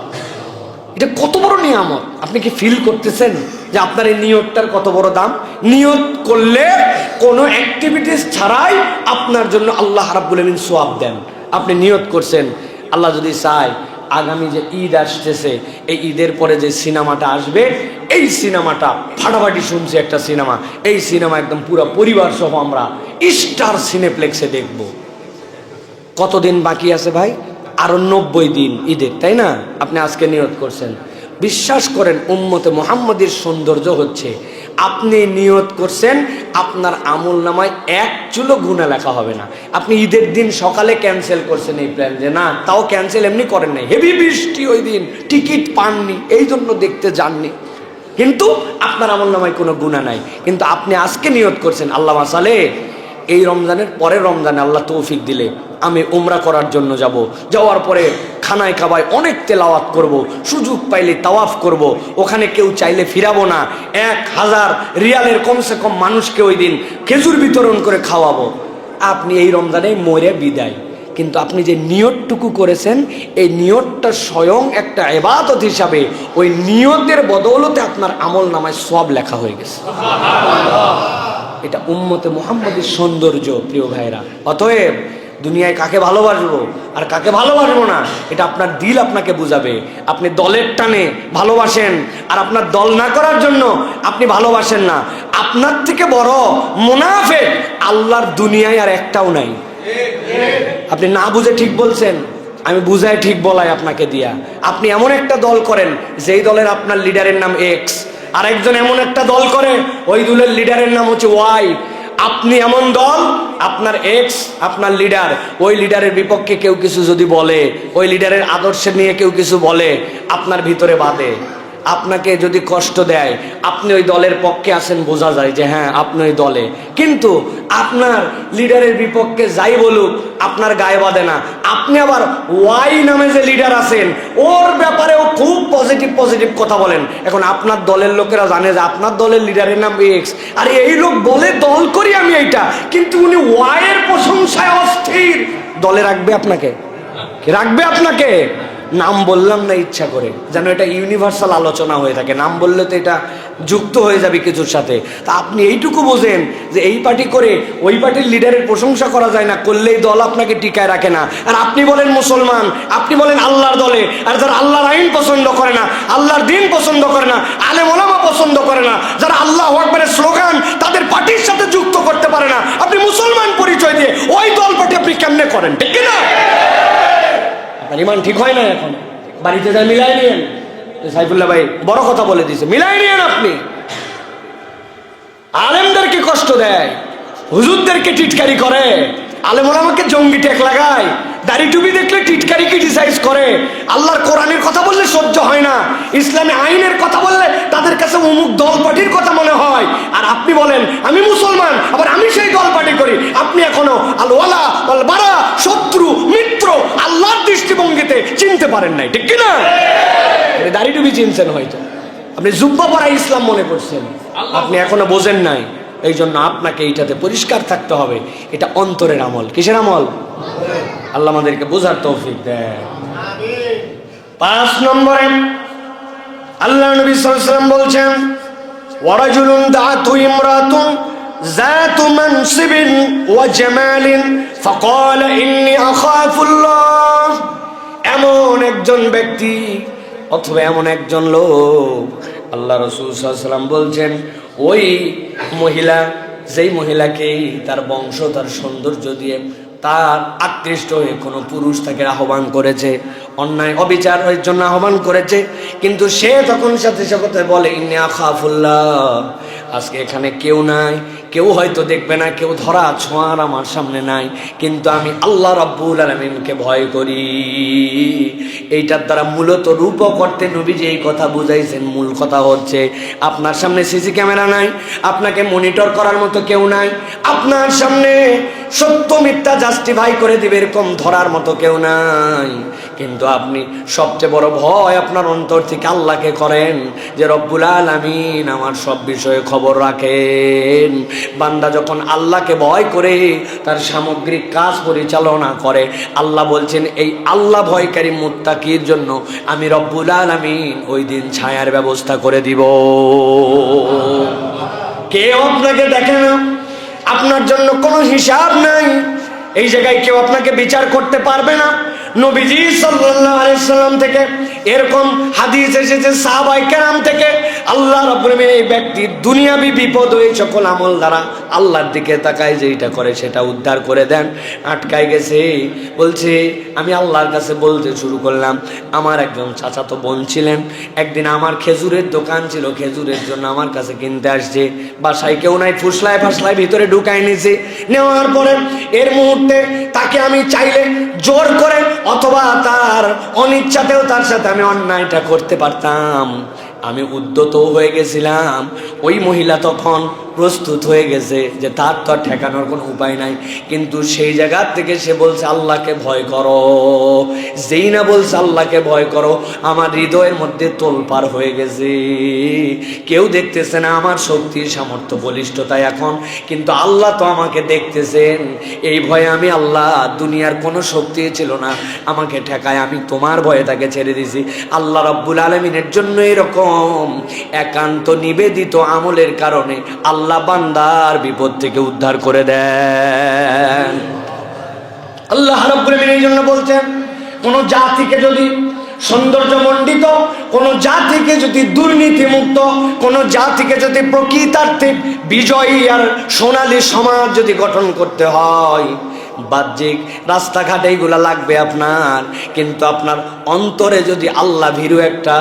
এটা কত বড় নিয়ামত, আপনি কি ফিল করতেছেন যে আপনার এই নিয়তটার কত বড় দাম? নিয়ত করলে কোনো অ্যাক্টিভিটিস ছাড়াই আপনার জন্য আল্লাহ রাব্বুল আমিন সওয়াব দেন। আপনি নিয়ত করছেন, আল্লাহ যদি চায় আগামী যে ঈদ আসতেছে, এই ঈদের পরে যে সিনেমাটা আসবে, এই সিনেমাটা ফাটাফাটি শুনছি একটা সিনেমা, এই সিনেমা একদম পুরো পরিবার সহ আমরা স্টার সিনেপ্লেক্সে দেখব। কতদিন বাকি আছে ভাই? আরো 90 দিন ঈদের, তাই না? আপনি আজকে নিয়ত করছেন। বিশ্বাস করেন উম্মতে মুহাম্মদের সৌন্দর্য হচ্ছে আপনি নিয়ত করছেন, আপনার আমল নামায় 1 চুলো গুনাহ লেখা হবে না। আপনি ঈদের দিন সকালে ক্যান্সেল করছেন এই প্ল্যান, যে না, তাও ক্যান্সেল এমনি করেন নাই, হেভি বৃষ্টি ওই দিন, টিকিট পাননি, এই জন্য দেখতে যাননি, কিন্তু আপনার আমল নামায় কোনো গুনাহ নাই। কিন্তু আপনি আজকে নিয়ত করছেন, আল্লাহ মাসালে এই রমজানের পরের রমজানে আল্লাহ তৌফিক দিলে আমি উমরা করার জন্য যাব, যাওয়ার পরে খানায় কাবায় অনেক তেলাওয়াত করব, সুযোগ পাইলে তাওয়াফ করব, ওখানে কেউ চাইলে ফিরাবো না, 1000 রিয়ালের কমসে কম মানুষকে ওই দিন খেজুর বিতরণ করে খাওয়াবো। আপনি এই রমজানে মরে বিদায়, কিন্তু আপনি যে নিয়তটুকু করেছেন, এই নিয়তটা স্বয়ং একটা ইবাদত হিসাবে, ওই নিয়তের বদৌলতে আপনার আমল নামায় সওয়াব লেখা হয়ে গেছে। এটা উম্মতে মুহাম্মদের সৌন্দর্য প্রিয় ভাইরা। অতএব দুনিয়ায় কাকে ভালোবাসবো আর কাকে ভালোবাসবো না, এটা আপনার দিল আপনাকে বুঝাবে। আপনি দলের টানে ভালোবাসেন, আর আপনার দল না করার জন্য আপনি ভালোবাসেন না। আপনার থেকে বড় মুনাফিক আল্লাহর দুনিয়ায় আর একটাও নাই। আপনি না বুঝে ঠিক বলছেন, আমি বুঝাই ঠিক বলাই আপনাকে দিয়া। আপনি এমন একটা দল করেন যেই দলের আপনার লিডারের নাম এক্স, আরেকজন এমন একটা দল করে ওই দলের লিডারের নাম হচ্ছে ওয়াই। আপনি এমন দল, আপনার এক্স আপনার লিডার, ওই লিডারের বিপক্ষে কেউ কিছু যদি বলে, ওই লিডারের আদর্শে নিয়ে কেউ কিছু বলে, আপনার ভিতরে বাধে, আপনাকে যদি কষ্ট দেয়, আপনি ওই দলের পক্ষে আছেন, বোঝা যায় যে হ্যাঁ আপনি ওই দলে, কিন্তু আপনার লিডারের বিপক্ষে যাই বলুক আপনার গায়ে বাঁধে না। আপনি আবার ওয়াই নামে যে লিডার আছেন ওর ব্যাপারেও খুব পজিটিভ কথা বলেন। এখন আপনার দলের লোকেরা জানে যে আপনার দলের লিডারের নাম এক্স, আর এই লোক বলে দল করি আমি এইটা, কিন্তু উনি ওয়াই এর প্রশংসায় অস্থির। দলে রাখবে আপনাকে? রাখবে আপনাকে? নাম বললাম না ইচ্ছা করে, যেন এটা ইউনিভার্সাল আলোচনা হয়ে থাকে। নাম বললে তো এটা যুক্ত হয়ে যাবে কিছুর সাথে। তা আপনি এইটুকু বোঝেন যে এই পার্টি করে ওই পার্টির লিডারের প্রশংসা করা যায় না, করলেই দল আপনাকে টিকায় রাখে না। আর আপনি বলেন মুসলমান, আপনি বলেন আল্লাহর দলে, আর যারা আল্লাহর আইন পছন্দ করে না, আল্লাহর দিন পছন্দ করে না, আলেম ওলামা পছন্দ করে না, যারা আল্লাহু আকবারের স্লোগান তাদের পার্টির সাথে যুক্ত করতে পারে না, আপনি মুসলমান পরিচয় দিয়ে ওই দল পার্টি আপনি কেমনে করেন? ঠিক কিনা? আপনার ইমান ঠিক হয় না। এখন বাড়িতে যা মিলাই নিয়েন। সাইফুল্লাহ ভাই বড় কথা বলে দিয়েছে, মিলাই নিয়েন। আপনি আলেমদেরকে কষ্ট দেয়, হুজুরদেরকে টিটকারি করে, আলেম ওলামাকে জঙ্গি টেক লাগায়, দাড়ি টুপি দেখলে টিটকারি ক্রিটিসাইজ করে, আল্লাহর কোরআনের কথা বললে সহ্য হয় না, ইসলামী আইনের কথা বললে তাদের কাছে অমুক দল পার্টির কথা মনে হয়। আর আপনি বলেন আমি মুসলমান, আবার আমি সেই দল পার্টি করি। আপনি এখনো আল ওয়ালা আল বারা, শত্রু মিত্র আল্লাহর দৃষ্টিভঙ্গিতে চিনতে পারেন নাই। ঠিক কিনা? আপনি দাড়ি টুপি চিনছেন হয়তো, আপনি জুব্বা পরা ইসলাম মনে করছেন, আপনি এখনো বোঝেন নাই। এই জন্য আপনাকে এইটাতে পরিষ্কার থাকতে হবে। এটা অন্তরের আমল। কিসের আমল? আল্লাহ আমাদেরকে বোঝার তৌফিক দেয়। 5 নম্বরে আল্লাহ নবী সাল্লাল্লাহু আলাইহি ওয়াসাল্লাম বলছেন, ওয়ারাজুলুন দাআতু ইমরাতুন যাতু মানসিবিন ওয়া জামালিন ফাকালা ইন্নী আখাফুল্লাহ। এমন একজন ব্যক্তি অথবা এমন একজন লোক, আল্লাহ রাসূল সাল্লাল্লাহু আলাইহি ওয়াসাল্লাম বলছেন, ওই মহিলা, যেই মহিলাকে তার বংশ তার সৌন্দর্য দিয়ে তার আকৃষ্ট হয়ে কোনো পুরুষ তাকে আহ্বান করেছে, অন্যায় অবিচারের জন্য আহ্বান করেছে, কিন্তু সে তখন সাথে সাথে বলে ইন্নী আখাফুল্লাহ, আজকে এখানে কেউ নাই, কেউ হয়তো দেখবে না, কেউ ধরা ছোঁয়ার আমার সামনে নাই, কিন্তু আমি আল্লাহ রাব্বুল আলামিনকে ভয় করি। এইটার দ্বারা মূলত রূপ করতে নবীজি এই কথা বুঝাইছেন। মূল কথা হচ্ছে আপনার সামনে সিসি ক্যামেরা নাই, আপনাকে মনিটর করার মতো কেউ নাই, আপনার সামনে সত্য মিথ্যা জাস্টিফাই করে দিবে এরকম ধরার মতো কেউ নাই, কিন্তু আপনি সবচেয়ে বড় ভয় আপনার অন্তর থেকে আল্লাহকে করেন, যে রব্বুল আলামিন আমার সব বিষয়ে খবর রাখেন। বান্দা যখন আল্লাহকে ভয় করে তার সামগ্রিক কাজ পরিচালনা করে, আল্লাহ বলছেন এই আল্লাহ ভয়কারী মুত্তাকির জন্য আমি রব্বুল আলামিন ওই দিন ছায়ার ব্যবস্থা করে দিব। কেউ আপনাকে দেখে না, আপনার জন্য কোনো হিসাব নাই, এই জায়গায় কেউ আপনাকে বিচার করতে পারবে না। নবীজি সাল্লাল্লাহু আলাইহি সাল্লাম থেকে এরকম হাদিস এসেছে, সাহাবায়ে কেরাম থেকে, আল্লাহ রাব্বুল আলামিন এই ব্যক্তির দুনিয়াবি বিপদ হয়ে সকল আমল দ্বারা আল্লাহর দিকে তাকায়, যেটা করে সেটা উদ্ধার করে দেন। আটকায় গেছে, বলছে আমি আল্লাহর কাছে বলতে শুরু করলাম, আমার একজন চাচাতো বোন ছিলেন, একদিন আমার খেজুরের দোকান ছিল, খেজুরের জন্য আমার কাছে কিনতে আসছে, বাসায় কেউ নাই, ফুসলায় ফাসলায় ভিতরে ঢুকায় নিয়েছে, নেওয়ার পরে এর মুহূর্তে তাকে আমি চাইলে জোর করে অথবা তার অনিচ্ছাতেও তার সাথে আমি অন্যায়টা করতে পারতাম। আমি উদ্যত হয়ে গেছিলাম, ওই মহিলা তখন প্রস্তুত হয়ে গেছে যে তার তো আর ঠেকানোর কোনো উপায় নাই, কিন্তু সেই জায়গা থেকে সে বলছে আল্লাহকে ভয় করো। যেই না বলছে আল্লাহকে ভয় করো, আমার হৃদয়ের মধ্যে তোলপাড় হয়ে গেছে। কেউ দেখতেছে না আমার শক্তি সামর্থ্য বলিষ্ঠতা এখন, কিন্তু আল্লাহ তো আমাকে দেখতেছেন। এই ভয়ে আমি আল্লাহ, দুনিয়ার কোনো শক্তি ছিল না আমাকে ঠেকায়, আমি তোমার ভয়ে তাকে ছেড়ে দিছি। আল্লাহ রাব্বুল আলামিনের জন্য এরকম একান্ত নিবেদিত আমলের কারণে আল্লাহ বান্দার বিপদ থেকে উদ্ধার করে দেন। আল্লাহ রাব্বুল আলামিন এই জন্য বলছেন, কোন জাতিকে যদি সৌন্দর্যমণ্ডিত, কোন জাতিকে যদি দুর্নীতিমুক্ত, কোন জাতিকে যদি প্রকৃতার্থে বিজয়ী আর সোনালী সমাজ যদি গঠন করতে হয়, বাহ্যিক রাস্তাঘাট এইগুলা লাগবে আপনার, কিন্তু আপনার অন্তরে যদি আল্লাহ ভীরু একটা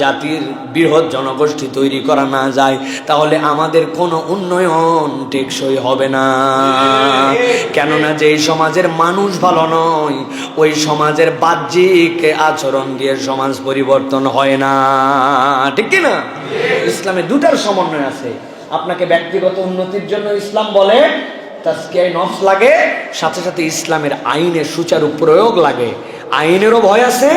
জাতির বৃহৎ জনগোষ্ঠী তৈরি করা না যায়, তাহলে আমাদের কোনো উন্নয়ন টেকসই হবে না। কেননা যেই সমাজের মানুষ ভালো নয়, ওই সমাজের বাহ্যিক আচরণ দিয়ে সমাজ পরিবর্তন হয় না। ঠিক কিনা? ইসলামে দুটার সমন্বয় আছে। আপনাকে ব্যক্তিগত উন্নতির জন্য ইসলাম বলে তাজকিয়ায়ে নফস লাগে, সাথে সাথে ইসলামের আইনের সুচারু প্রয়োগ লাগে। আইনেরও ভয় আছে,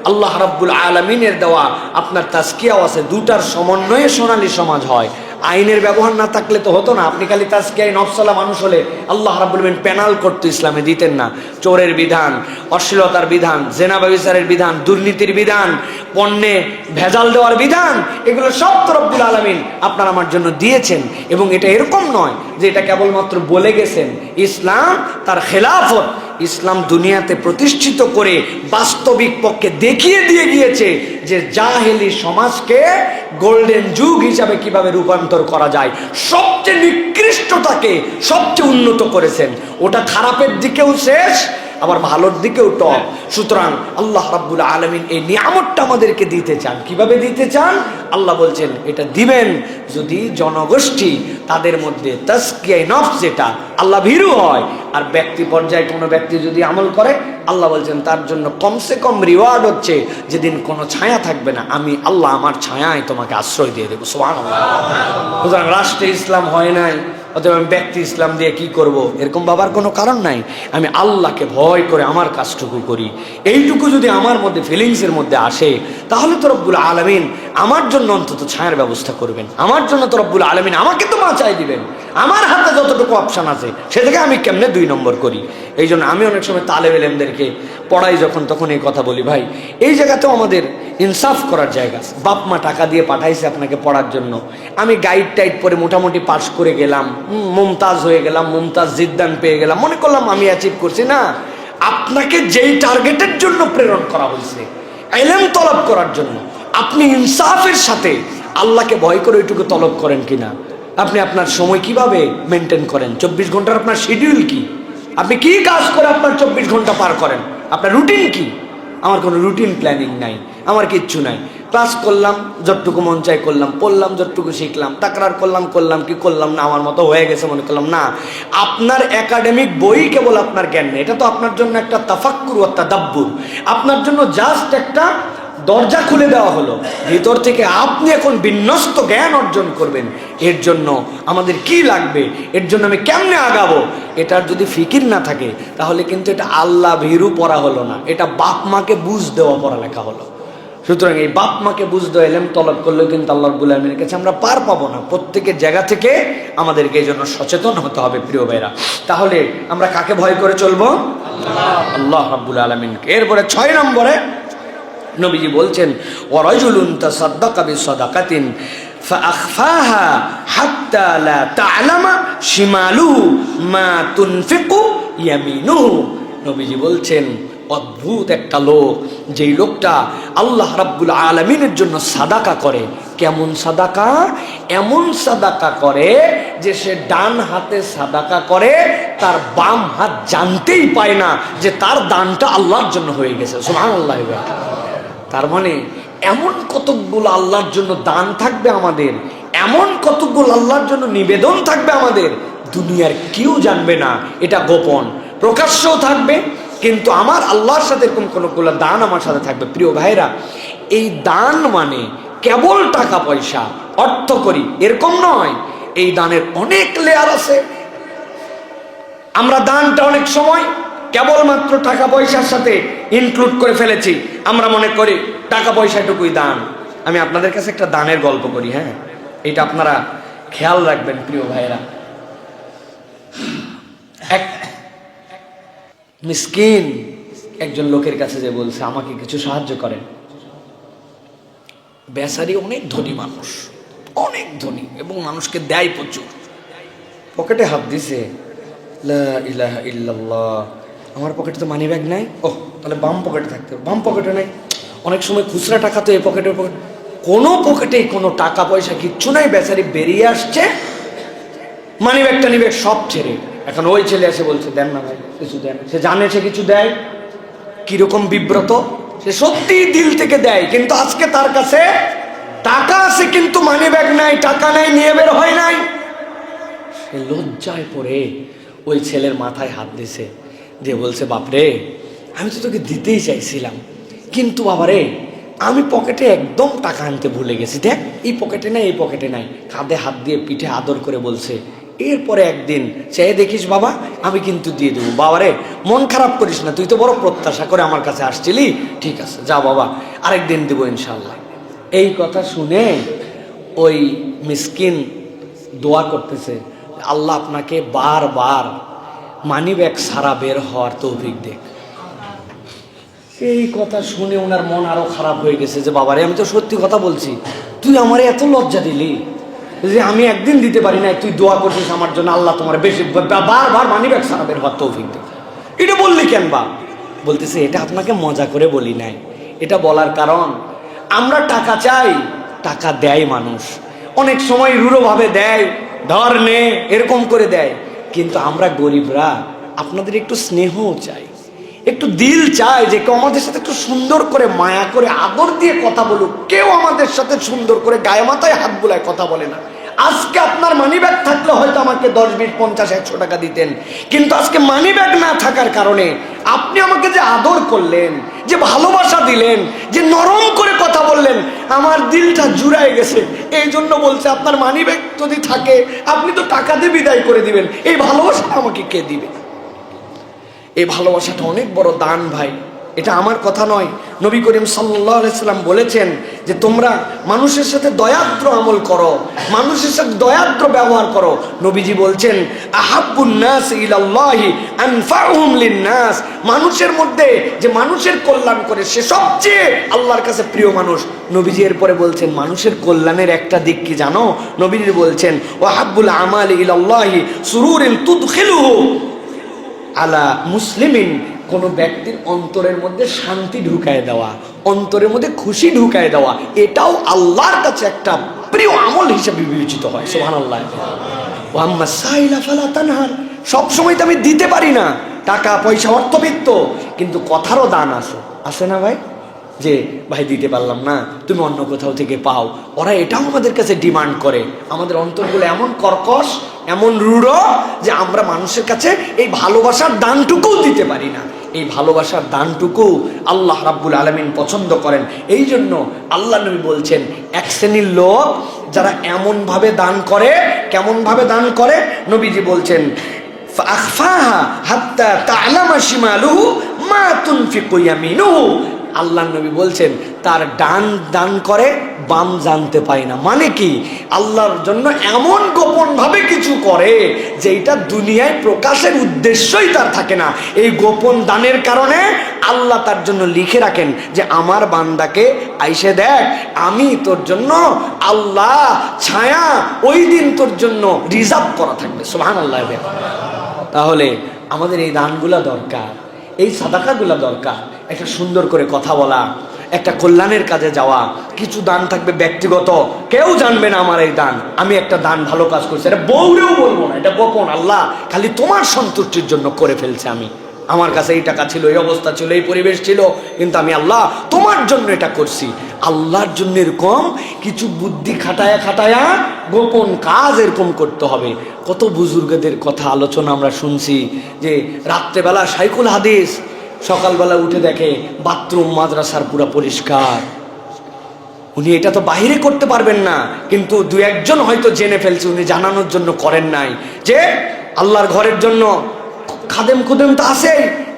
আল্লাহ রাব্বুল আলামিনের দেওয়া আপনার তাজকিয়াও আছে। দুটার সমন্বয়ে সোনালী সমাজ হয়। আইনের ব্যবহার না থাকলে তো হতো না। আপনি খালি তাজকিয়ায়ে নফসওয়ালা মানুষ হলে আল্লাহ রাব্বুল আলামিন পেনাল করতে ইসলামে দিতেন না। চোরের বিধান, অশ্লীলতার বিধান, জেনা ব্যভিচারের বিধান, দুর্নীতির বিধান, পণ্যে ভেজাল দেওয়ার বিধান, এগুলো সব তো রব্বুল আলামিন আপনার আমার জন্য দিয়েছেন। এবং এটা এরকম নয় যে এটা কেবলমাত্র বলে গেছেন। ইসলাম তার খেলাফত, ইসলাম দুনিয়াতে প্রতিষ্ঠিত করে বাস্তবিক পক্ষে দেখিয়ে দিয়ে গিয়েছে যে জাহেলি সমাজকে গোল্ডেন যুগ হিসাবে কিভাবে রূপান্তর করা যায়। সবচেয়ে নিকৃষ্টতাকে সবচেয়ে উন্নত করেছেন। ওটা খারাপের দিকেও শেষ, আবার ভালোর দিকেও টপ। সুতরাং আল্লাহ রাব্বুল আলামিন এই নিয়ামতটা আমাদেরকে দিতে চান। কিভাবে দিতে চান? আল্লাহ বলছেন এটা দিবেন যদি জনগোষ্ঠী তাদের মধ্যে তাজকিয়ায়ে নফস, যেটা আল্লাহ ভীরু হয়। আর ব্যক্তি পর্যায়ে কোনো ব্যক্তি যদি আমল করে, আল্লাহ বলছেন তার জন্য কমসে কম রিওয়ার্ড হচ্ছে যেদিন কোনো ছায়া থাকবে না, আমি আল্লাহ আমার ছায়ায় তোমাকে আশ্রয় দিয়ে দেবো। সুবহানাল্লাহ। সুতরাং রাষ্ট্রে ইসলাম হয় নাই, অথবা আমি ব্যক্তি ইসলাম দিয়ে কি করব, এরকম ভাবার কোনো কারণ নাই। আমি আল্লাহকে ভয় করে আমার কাজটুকু করি, এইটুকু যদি আমার মধ্যে ফিলিংসের মধ্যে আসে, তাহলে তো রব্বুল আলামিন আমার জন্য অন্তত ছায়ার ব্যবস্থা করবেন। আমার জন্য তো রব্বুল আলামিন আমাকে তো বাঁচাই দিবেন। আমার হাতে যতটুকু অপশান আছে সে থেকে আমি কেমনে 2 নম্বর করি। এই জন্য আমি অনেক সময় তালেব ইলমদেরকে পড়াই যখন, তখন এই কথা বলি, ভাই এই জায়গাতেও আমাদের ইনসাফ করার জায়গা। বাপ মা টাকা দিয়ে পাঠাইছে আপনাকে পড়ার জন্য, আমি গাইড টাইড পরে মোটামুটি পাস করে গেলাম, মুমতাজ হয়ে গেলাম, মুমতাজ জিদ্দান পেয়ে গেলাম, মনে করলাম আমি অ্যাচিভ করছি। না, আপনাকে যেই টার্গেটের জন্য প্রেরণ করা হয়েছে, ইলম তলব করার জন্য, আপনি ইনসাফের সাথে আল্লাহকে ভয় করে ওইটুকু তলব করেন কিনা? আপনি আপনার সময় কিভাবে মেনটেন করেন? 24 ঘন্টার আপনার শিডিউল কি? আপনি কি কাজ করে আপনার 24 ঘন্টা পার করেন? আপনার রুটিন কি? আমার কোনো রুটিন প্ল্যানিং নাই, আমার কিচ্ছু নাই। ক্লাস করলাম যতটুকু মন চাই করলাম, পড়লাম যতটুকু শিখলাম, তাকরার করলাম কি করলাম না, আমার মতো হয়ে গেছে মনে করলাম। না, আপনার একাডেমিক বই কেবল আপনার জ্ঞান নেই, এটা তো আপনার জন্য একটা তাফাক্কুর ওয়া তাদাব্বুর, আপনার জন্য জাস্ট একটা দরজা খুলে দেওয়া হলো। ভিতর থেকে আপনি এখন বিন্যস্ত জ্ঞান অর্জন করবেন। এর জন্য আমাদের কি লাগবে, এর জন্য আমি কেমনে আগাবো, এটার যদি ফিকির না থাকে তাহলে কিন্তু এটা আল্লাহ ভীরু পড়া হলো না, এটা বাপ মাকে বুঝ দেওয়া পড়ালেখা হলো। সুতরাং এই বাপ মাকে বুঝ দেওয়া ইলম তলব করলেও কিন্তু আল্লাহ রাব্বুল আলামিনের কাছে আমরা পার পাবো না। প্রত্যেকের জায়গা থেকে আমাদেরকে এই জন্য সচেতন হতে হবে প্রিয় ভাইরা। তাহলে আমরা কাকে ভয় করে চলবো? আল্লাহ রাব্বুল আলামিনকে। এরপরে 6 নম্বরে নবীজি বলছেন, ওয়ারাজুলুন তাসাদ্দাকা বিসাদাকাতিন ফাআখফাহা হাত্তা লা তা'লামা শিমালুহু মা তুনফিকু ইয়ামিনুহু। নবীজি বলছেন অদ্ভুত একটা লোক, যেই লোকটা আল্লাহ রাব্বুল আলামিনের জন্য সাদাকা করে। কেমন সাদাকা? এমন সাদাকা করে যে সে ডান হাতে সাদাকা করে, তার বাম হাত জানতেই পায় না যে তার দানটা আল্লাহর জন্য হয়ে গেছে। সুবহানাল্লাহ। তার মানে এমন কতগুলো আল্লাহর জন্য দান থাকবে আমাদের, এমন কতগুলো আল্লাহর জন্য নিবেদন থাকবে আমাদের, দুনিয়ার কেউ জানবে না, এটা গোপন। প্রকাশ্যও থাকবে, কিন্তু আমার আল্লাহর সাথে এরকম কোনগুলো দান আমার সাথে থাকবে। প্রিয় ভাইরা, এই দান মানে কেবল টাকা পয়সা অর্থ করি এরকম নয়, এই দানের অনেক লেয়ার আছে। আমরা দানটা অনেক সময় কেবলমাত্র টাকা পয়সার সাথে ইনক্লুড করে ফেলেছি। আমরা মনে করি টাকা পয়সাটুকুই দান। আমি আপনাদের কাছে একটা দানের গল্প করি, হ্যাঁ, এটা আপনারা খেয়াল রাখবেন প্রিয় ভাইরা। এক মিসকিন একজন লোকের কাছে যে বলছে আমাকে কিছু সাহায্য করেন। বেচারি অনেক ধনী মানুষ, অনেক ধনী, এবং মানুষকে দেয় প্রচুর। পকেটে হাত দিছে, লা ইলাহা ইল্লাল্লাহ, আমার পকেটে তো মানি ব্যাগ নাই। ও, তাহলে বাম পকেটে থাকতে হবে, বাম পকেটে নাই। অনেক সময় খুচরা টাকা তো এই পকেটে, কোনো পকেটেই কোনো টাকা পয়সা কিচ্ছু নাই। বেচারি বেরিয়ে আসছে, মানি ব্যাগটা নিবে সব ছেড়ে। এখন ওই ছেলে এসে বলছে দেন না ভাই কিছু দেন। সে জানে সে কিছু দেয়, কিরকম বিব্রত, সে সত্যি দিল থেকে দেয়, কিন্তু আজকে তার কাছে টাকা আছে কিন্তু মানি ব্যাগ নাই, টাকা নাই, নিয়ে বের হয় নাই। সে লজ্জায় পড়ে ওই ছেলের মাথায় হাত দিছে, দিয়ে বলছে বাপরে, আমি তো তোকে দিতেই চাইছিলাম, কিন্তু বাবারে আমি পকেটে একদম টাকা আনতে ভুলে গেছি, দেখ এই পকেটে নাই, এই পকেটে নাই। কাঁধে হাত দিয়ে পিঠে আদর করে বলছে, এরপরে একদিন চেয়ে দেখিস বাবা, আমি কিন্তু দিয়ে দেবো। বাবারে মন খারাপ করিস না, তুই তো বড় প্রত্যাশা করে আমার কাছে আসছিলি, ঠিক আছে যা বাবা, আরেকদিন দেবো ইনশাল্লাহ। এই কথা শুনে ওই মিসকিন দোয়া করতেছে, আল্লাহ আপনাকে বারবার মানি ব্যাগ সারা বের হওয়ার তৌফিক দেখ। এই কথা শুনে ওনার মন আরো খারাপ হয়ে গেছে যে বাবারে, আমি তো সত্যি কথা বলছি, তুই আমারে এত লজ্জা দিলি যে আমি একদিন দিতে পারি না, তুই দোয়া করছিস আমার জন্য আল্লাহ তোমার বেশি বারবার মানি ব্যাগ সারা বের হওয়ার তৌফিক দেখ। এটা বললি কেন বা? বলতেছে এটা আপনাকে মজা করে বলি নাই, এটা বলার কারণ আমরা টাকা চাই, টাকা দেয় মানুষ, অনেক সময় রূঢ়ভাবে দেয়, ধর নে এরকম করে দেয়, কিন্তু আমরা গরিবরা আপনাদের একটু স্নেহও চাই, একটু দিল চাই যে কেউ আমাদের সাথে একটু সুন্দর করে মায়া করে আদর দিয়ে কথা বলুক। কেউ আমাদের সাথে সুন্দর করে গায়ে মাথায় হাত বুলায় কথা বলে না। আজকে আপনার মানি ব্যাগ থাকলে হয়তো আমাকে 10, 20, 50, 100 টাকা দিতেন, কিন্তু আজকে মানি ব্যাগ না থাকার কারণে আপনি আমাকে যে আদর করলেন, যে ভালোবাসা দিলেন, যে নরম করে কথা বললেন, আমার দিলটা জুড়ায় গেছে। এই জন্য বলছে আপনার মানি ব্যাগ যদি থাকে আপনি তো টাকা দিয়ে বিদায় করে দিবেন, এই ভালোবাসা আমাকে কে দিবে? এই ভালোবাসাটা অনেক বড় দান ভাই, এটা আমার কথা নয়। নবী করিম সাল্লাল্লাহু আলাইহি সাল্লাম বলেছেন যে তোমরা মানুষের সাথে দয়াদ্র আমল করো, মানুষের সাথে দয়াদ্র ব্যবহার করো। নবীজি বলছেন আহাব্বুন নাস ইলাল্লাহি আনফাউহুম লিন-নাস, মানুষের মধ্যে যে মানুষের কল্যাণ করে সে সবচেয়ে আল্লাহর কাছে প্রিয় মানুষ। নবীজি এরপরে বলছেন মানুষের কল্যাণের একটা দিক কি জানো? নবীজি বলছেন ওয়াহাব্বুল আমালি ইলাল্লাহি সুরুরিন তুদখিলুহু আলা মুসলিমিন, কোন ব্যক্তির অন্তরের মধ্যে শান্তি ঢুকায় দেওয়া, অন্তরের মধ্যে খুশি ঢুকায় দেওয়া, এটাও আল্লাহর কাছে একটা প্রিয় আমল হিসেবে বিবেচিত হয়। সুবহানাল্লাহ। ওয়া আম্মা সাইলা ফালা তানহার, সবসময় তো আমি দিতে পারি না, টাকা পয়সা অর্থবিত্ত, কিন্তু কথারও দান আসে না ভাই, যে ভাই দিতে পারলাম না, তুমি অন্য কোথাও থেকে পাও। ওরা এটাও আমাদের কাছে ডিমান্ড করে। আমাদের অন্তরগুলো এমন কর্কশ, এমন রূঢ় যে আমরা মানুষের কাছে এই ভালোবাসার দানটুকুও দিতে পারি না। এই ভালোবাসার দানটুকু আল্লাহ রাব্বুল আলামিন পছন্দ করেন। এই জন্য আল্লাহ নবী বলছেন এক শ্রেণীর লোক যারা এমনভাবে দান করে, কেমনভাবে দান করে? নবীজি বলছেন ফাআখফাহা হাত্তা তা'লামা শিমালুহু মা তুনফিকু ইয়ামিনুহু। আল্লাহ নবী বলছেন তার ডান দান করে, বাম জানতে পায় না। মানে কি? আল্লাহর জন্য এমন গোপন ভাবে কিছু করে যেটা দুনিয়ায় প্রকাশের উদ্দেশ্যই তার থাকে না। এই গোপন দানের কারণে আল্লাহ তার জন্য লিখে রাখেন যে আমার বান্দাকে আইসে দেখ, আমি তোর জন্য আল্লাহ ছায়া ওই দিন তোর জন্য রিজার্ভ করা থাকবে। সুবহানাল্লাহ। তাহলে আমাদের এই দানগুলা দরকার, এই সাদাকাগুলা দরকার। একটা সুন্দর করে কথা বলা, একটা কল্যাণের কাজে যাওয়া। কিছু দান থাকবে ব্যক্তিগত, কেউ জানবে না আমার এই দান, আমি একটা দান ভালো কাজ করছি, এটা বউরেও বলবো না, এটা গোপন, আল্লাহ খালি তোমার সন্তুষ্টির জন্য করে ফেলছে। আমি, আমার কাছে এই টাকা ছিল, এই অবস্থা ছিল, এই পরিবেশ ছিল, কিন্তু আমি আল্লাহ তোমার জন্য এটা করছি। আল্লাহর জন্য এরকম কিছু বুদ্ধি খাটায়া খাটায়া গোপন কাজ এরকম করতে হবে। কত বুজুর্গদের কথা আলোচনা আমরা শুনছি যে রাত্রেবেলা শাইখুল হাদিস সকালবেলা উঠে দেখে বাথরুম মাদ্রাসার পুরা পরিষ্কার। উনি এটা তো বাহিরে করতে পারবেন না, কিন্তু দু একজন হয়তো জেনে ফেলছে, উনি জানানোর জন্য করেন নাই যে আল্লাহর ঘরের জন্য খাদেম খুদেম তো আছে,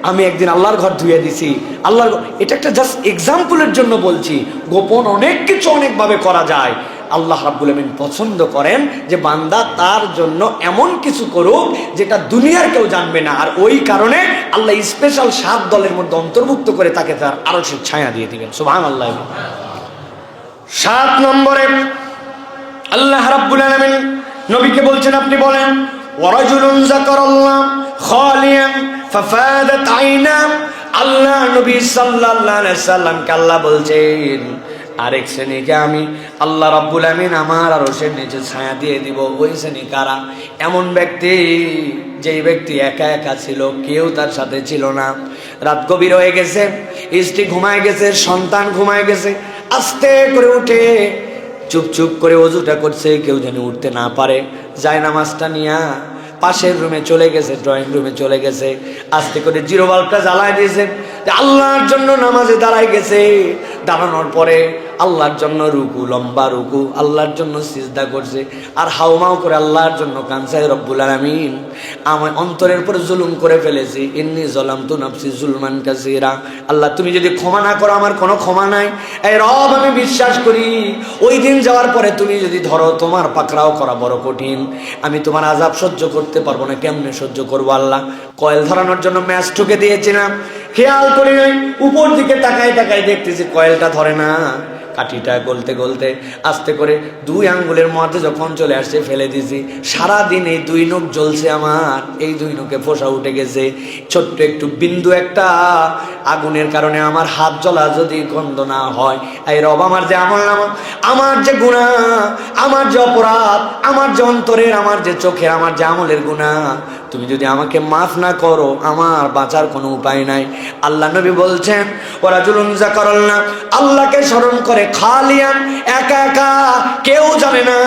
আমি একদিন আল্লাহর ঘর ধুয়ে দিছি। আল্লাহর, এটা একটা জাস্ট এক্সাম্পলের জন্য বলছি। গোপন অনেক কিছু অনেকভাবে করা যায়। আল্লাহ রাব্বুল আমিন পছন্দ করেন যে বান্দা তার জন্য এমন কিছু করুক যেটা দুনিয়ার কেউ জানবে না, আর ওই কারণে আল্লাহ স্পেশাল 7 দলের মধ্যে অন্তর্ভুক্ত করে তাকে তার আরশের ছায়া দিয়ে দিবেন। সুবহানাল্লাহ। 7 নম্বরে আল্লাহ রাব্বুল আলামিন নবীকে বলছেন আপনি বলেন ওয়ারাজুলুন যাকারাল্লাহ খালিয়ান ফাফাদাত আইনা। আল্লাহ নবী সাল্লাল্লাহু আলাইহি সাল্লামকে আল্লাহ বলছেন আরেক শ্রেণীকে আমি আল্লাহ রাব্বুল আমিন আমার আরশের নিচে ছায়া দিয়ে দিব। ওই শ্রেণী কারা? এমন ব্যক্তি যেই ব্যক্তি একা একা ছিল, কেউ তার সাথে ছিল না, রাত গভীর হয়ে গেছে, স্ত্রী ঘুমায় গেছে, সন্তান ঘুমায় গেছে, আস্তে করে উঠে চুপ চুপ করে ওযুটা করছে, কেউ যেন উঠতে না পারে, যায় নামাজটা নিয়া পাশের রুমে চলে গেছে, ড্রয়িং রুমে চলে গেছে, আস্তে করে জিরো বাল্বটা জ্বালায় দিয়েছে, আল্লাহর জন্য নামাজে দাঁড়ায় গেছে। দাঁড়ানোর পরে আল্লাহর জন্য রুকু, লম্বা রুকু, আল্লাহর জন্য সিজদা করছে, আর হাউমাউ করে আল্লাহর জন্য কাঁদছে, রব্বুল আলামিন আমার অন্তরের উপর জুলুম করে ফেলেছি, ইন্নী যালামতু নাফসি যুলমান কাসীরা। আল্লাহ তুমি যদি ক্ষমা না করো আমার কোনো ক্ষমা নাই, এই রব আমি বিশ্বাস করি ওই দিন যাওয়ার পরে তুমি যদি ধরো তোমার পাকড়াও করা বড় কঠিন, আমি তোমার আযাব সহ্য করতে পারবো না। কেমনে সহ্য করবো আল্লাহ? কয়েল ধরানোর জন্য ম্যাচ ঠুকে দিয়েছিলাম, খেয়াল করি নাই, উপর দিকে তাকায় তাকায় দেখতেছি কয়েলটা ধরে না। কাঠিটা গলতে গলতে আস্তে করে 2 আঙ্গুলের মধ্যে যখন চলে আসছে ফেলে দিছি। সারাদিন এই 2 নখ জ্বলছে আমার, এই 2 নখে ফোসা উঠে গেছে। ছোট্ট একটু বিন্দু একটা আগুনের কারণে আমার হাত জ্বলা যদি গন্ধ না হয়, এই রব আমার যে আমল নামা, আমার যে গুনাহ, আমার যে অপরাধ, আমার যে অন্তরের, আমার যে চোখের, আমার যে আমলের গুনাহ, তুমি যদি আমাকে মাফ না করো আমার বাঁচার কোনো উপায় নাই। আল্লাহ নবী বলছেন ওয়ারাজুলুন যাকারাল্লাহ, আল্লাহকে স্মরণ করে খালিয়ান, একা একা, কেউ জানে না।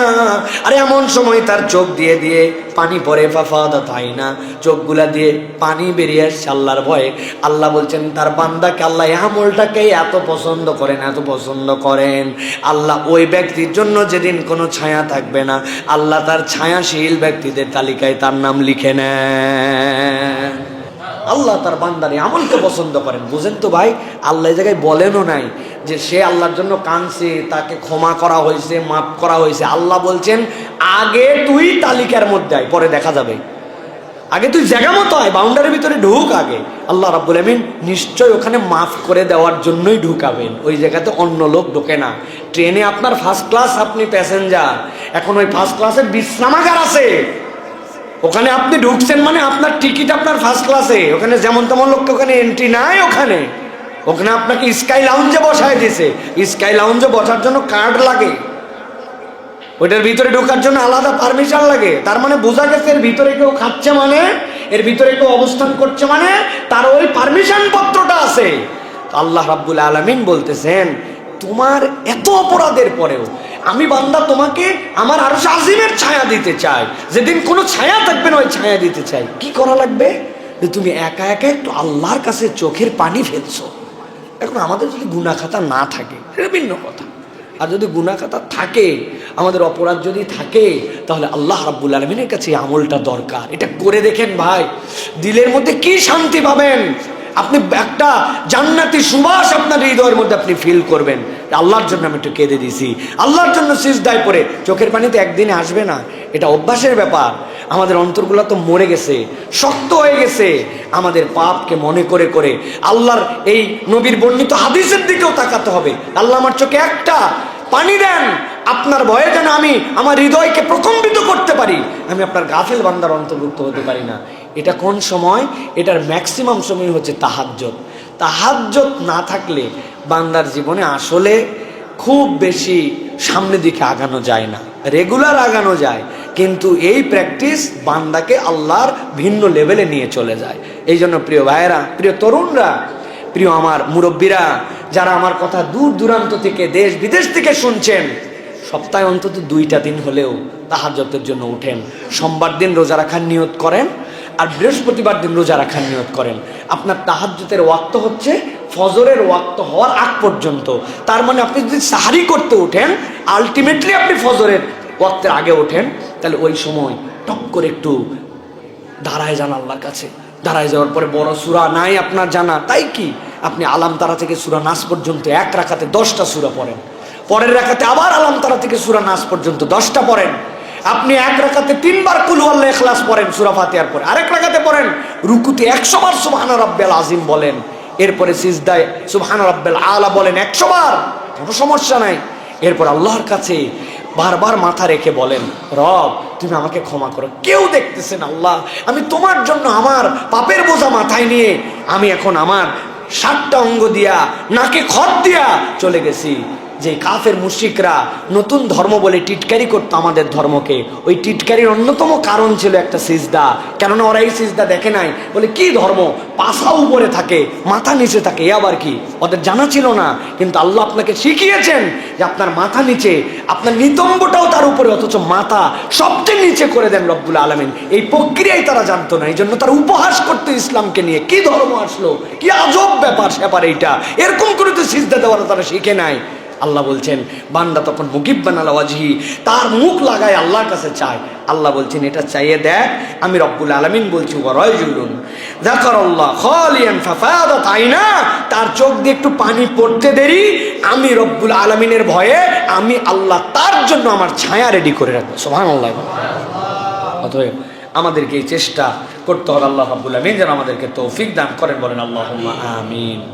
আর এমন সময় তার চোখ দিয়ে দিয়ে পানি পড়ে, ফাফাদাত আইনা, চোখগুলা দিয়ে পানি বেরিয়ে আসছে আল্লাহর ভয়ে। আল্লাহ বলছেন তার বান্দাকে আল্লাহ এই আমলটাকে এত পছন্দ করেন, এত পছন্দ করেন। আল্লাহ ওই ব্যক্তির জন্য যেদিন কোনো ছায়া থাকবে না, আল্লাহ তার ছায়াশীল ব্যক্তিদের তালিকায় তার নাম লিখে নেন। আল্লাহ তার বান্দারে আমলকে পছন্দ করেন। বুঝেন তো ভাই, আল্লাহ এই জায়গায় বলেনও নাই যে সে আল্লাহর জন্য কাঁদছে, তাকে ক্ষমা করা হয়েছে, মাফ করা হয়েছে। আল্লাহ বলছেন আগে তুই তালিকার মধ্যে আয়, পরে দেখা যাবে। আগে তুই জায়গা মতো আয়, বাউন্ডারির ভিতরে ঢুক আগে। আল্লাহ রাব্বুল আমিন নিশ্চয় ওখানে মাফ করে দেওয়ার জন্যই ঢুকাবেন, ওই জায়গাতে অন্য লোক ঢোকে না। ট্রেনে আপনার ফার্স্ট ক্লাস, আপনি প্যাসেঞ্জার, এখন ওই ফার্স্ট ক্লাসের বিশ্রামাগার আছে, ওখানে আপনি ঢুকছেন মানে আপনার টিকিট আপনার ফার্স্ট ক্লাসে। ওখানে যেমন তেমন লোককে ওখানে এন্ট্রি নাই। ওখানে ওখানে আপনাকে স্কাই লাউঞ্জে বসায় দিয়েছে। স্কাই লাউঞ্জে বসার জন্য কার্ড লাগে, ওইটার ভিতরে ঢোকার জন্য আলাদা পারমিশন লাগে। তার মানে বোঝা গেছে এর ভিতরে কেউ খাচ্ছে মানে, এর ভিতরে কেউ অবস্থান করছে মানে তার ওই পারমিশন পত্রটা আছে। আল্লাহ রাব্বুল আলামিন বলতেছেন তোমার এত অপরাধের পরেও আমি বান্দা তোমাকে আমার আরশ আজিমের ছায়া দিতে চাই। যেদিন কোনো ছায়া থাকবে না ওই ছায়া দিতে চাই। কি করা লাগবে? যে তুমি একা একা একটু আল্লাহর কাছে চোখের পানি ফেলছো। এখন আমাদের যদি গুনাহ খাতা না থাকে সেটা ভিন্ন কথা, আর যদি গুনাহ খাতা থাকে, আমাদের অপরাধ যদি থাকে, তাহলে আল্লাহ রাব্বুল আলামিনের কাছে এই আমলটা দরকার। এটা করে দেখেন ভাই, দিলের মধ্যে কি শান্তি পাবেন। আপনি একটা জান্নাতি সুবাস আপনার হৃদয়ের মধ্যে আপনি ফিল করবেন। আল্লাহর জন্য আমি একটু কেঁদে দিছি, আল্লাহর জন্য সিজদায় পড়ে। চোখের পানি তো একদিনে আসবে না, এটা অভ্যাসের ব্যাপার। আমাদের অন্তরগুলো তো মরে গেছে, শক্ত হয়ে গেছে আমাদের পাপকে মনে করে করে। আল্লাহর এই নবীর বর্ণিত হাদিসের দিকেও তাকাতে হবে। আল্লাহ আমার চোখে একটা পানি দেন আপনার ভয়ে, যেন আমি আমার হৃদয়কে প্রকম্পিত করতে পারি, আমি আপনার গাফেল বান্দার অন্তর্ভুক্ত হতে পারি না। এটা কোন সময়? এটার ম্যাক্সিমাম সময় হচ্ছে তাহাজ্জুদ। তাহাজ্জুদ না থাকলে বান্দার জীবনে আসলে খুব বেশি সামনের দিকে আগানো যায় না। রেগুলার আগানো যায়, কিন্তু এই প্র্যাকটিস বান্দাকে আল্লাহর ভিন্ন লেভেলে নিয়ে চলে যায়। এই জন্য প্রিয় ভাইয়েরা, প্রিয় তরুণরা, প্রিয় আমার মুরব্বীরা, যারা আমার কথা দূর দূরান্ত থেকে, দেশ বিদেশ থেকে শুনছেন, সপ্তাহে অন্তত 2টা দিন হলেও তাহাজ্জুদের জন্য উঠেন। সোমবার দিন রোজা রাখার নিয়ত করেন, আর বৃহস্পতিবার দিন রোজা রাখার নিয়ত করেন। আপনার তাহাজ্জুদের ওয়াক্ত হচ্ছে ফজরের ওয়াক্ত হওয়ার আগ পর্যন্ত। তার মানে আপনি যদি সাহারি করতে উঠেন, আলটিমেটলি আপনি ফজরের ওয়াক্তের আগে ওঠেন, তাহলে ওই সময় টক করে একটু দাঁড়ায় যান আল্লাহর কাছে। দাঁড়ায় যাওয়ার পরে বড় সূরা নাই আপনার জানা, তাই কি আপনি আলাম তারা থেকে সূরা নাস পর্যন্ত এক রাকাতে 10টা সূরা পড়েন। পরের রাকাতে আবার আলাম তারা থেকে সূরা নাস পর্যন্ত 10টা পড়েন। আপনি এক রাকাতে 3 বার কুল হুয়াল্লাহু ইখলাস পড়েন সূরা ফাতিহার পরে, আরেক রাকাতে পড়েন রুকুতে 100 বার সুবহানা রাব্বিয়াল আযীম বলেন, এরপরে সিজদায় সুবহানা রাব্বিয়াল আলা বলেন 100 বার, কোনো সমস্যা নাই। এরপর আল্লাহর কাছে বারবার মাথা রেখে বলেন, রব তুমি আমাকে ক্ষমা করো, কেউ দেখতেছেন আল্লাহ, আমি তোমার জন্য আমার পাপের বোঝা মাথায় নিয়ে আমি এখন আমার 7টা অঙ্গ দিয়া, নাকে খত দিয়া চলে গেছি। যে কাফের মুশরিকরা নতুন ধর্ম বলে টিটকারি করতো আমাদের ধর্মকে, ওই টিটকারির অন্যতম কারণ ছিল একটা সিজদা। কেননা ওরা এই সিজদা দেখে নাই, বলে কি ধর্ম, পাছা উপরে থাকে মাথা নিচে থাকে, এ আবার কি? ওদের জানা ছিল না। কিন্তু আল্লাহ আপনাকে শিখিয়েছেন যে আপনার মাথা নিচে, আপনার নিতম্বটাও তার উপরে, অথচ মাথা সবচেয়ে নিচে করে দেন রব্বুল আলামিন। এই প্রক্রিয়াই তারা জানতো না, এই জন্য তারা উপহাস করতো ইসলামকে নিয়ে। কি ধর্ম আসলো, কি আজব ব্যাপার স্যাপার এইটা, এরকম করে তো সিজদা দেওয়ার তারা শিখে নাই। আল্লাহ বলছেন বান্দা তখন মুকিব্বান আলা ওয়াজহি, তার মুখ লাগায় আল্লাহর কাছে চায়। আল্লাহ বলছেন এটা চাইয়ে দেখ, আমি রব্বুল আলামিন বলছি ওয়ারাজুলুন যাকারাল্লাহ খালিয়ান ফাফাদাত আইনা, তার চোখ দিয়ে একটু পানি পড়তে দেরি, আমি রব্বুল আলামিনের ভয়ে আমি আল্লাহ তার জন্য আমার ছায়া রেডি করে রাখবো। সুবহানাল্লাহ। অতএব আমাদেরকে এই চেষ্টা করতে হবে আল্লাহ রাব্বুল আলামিন যেন আমাদেরকে তৌফিক দান করেন, বলেন আল্লাহুম্মা আমিন।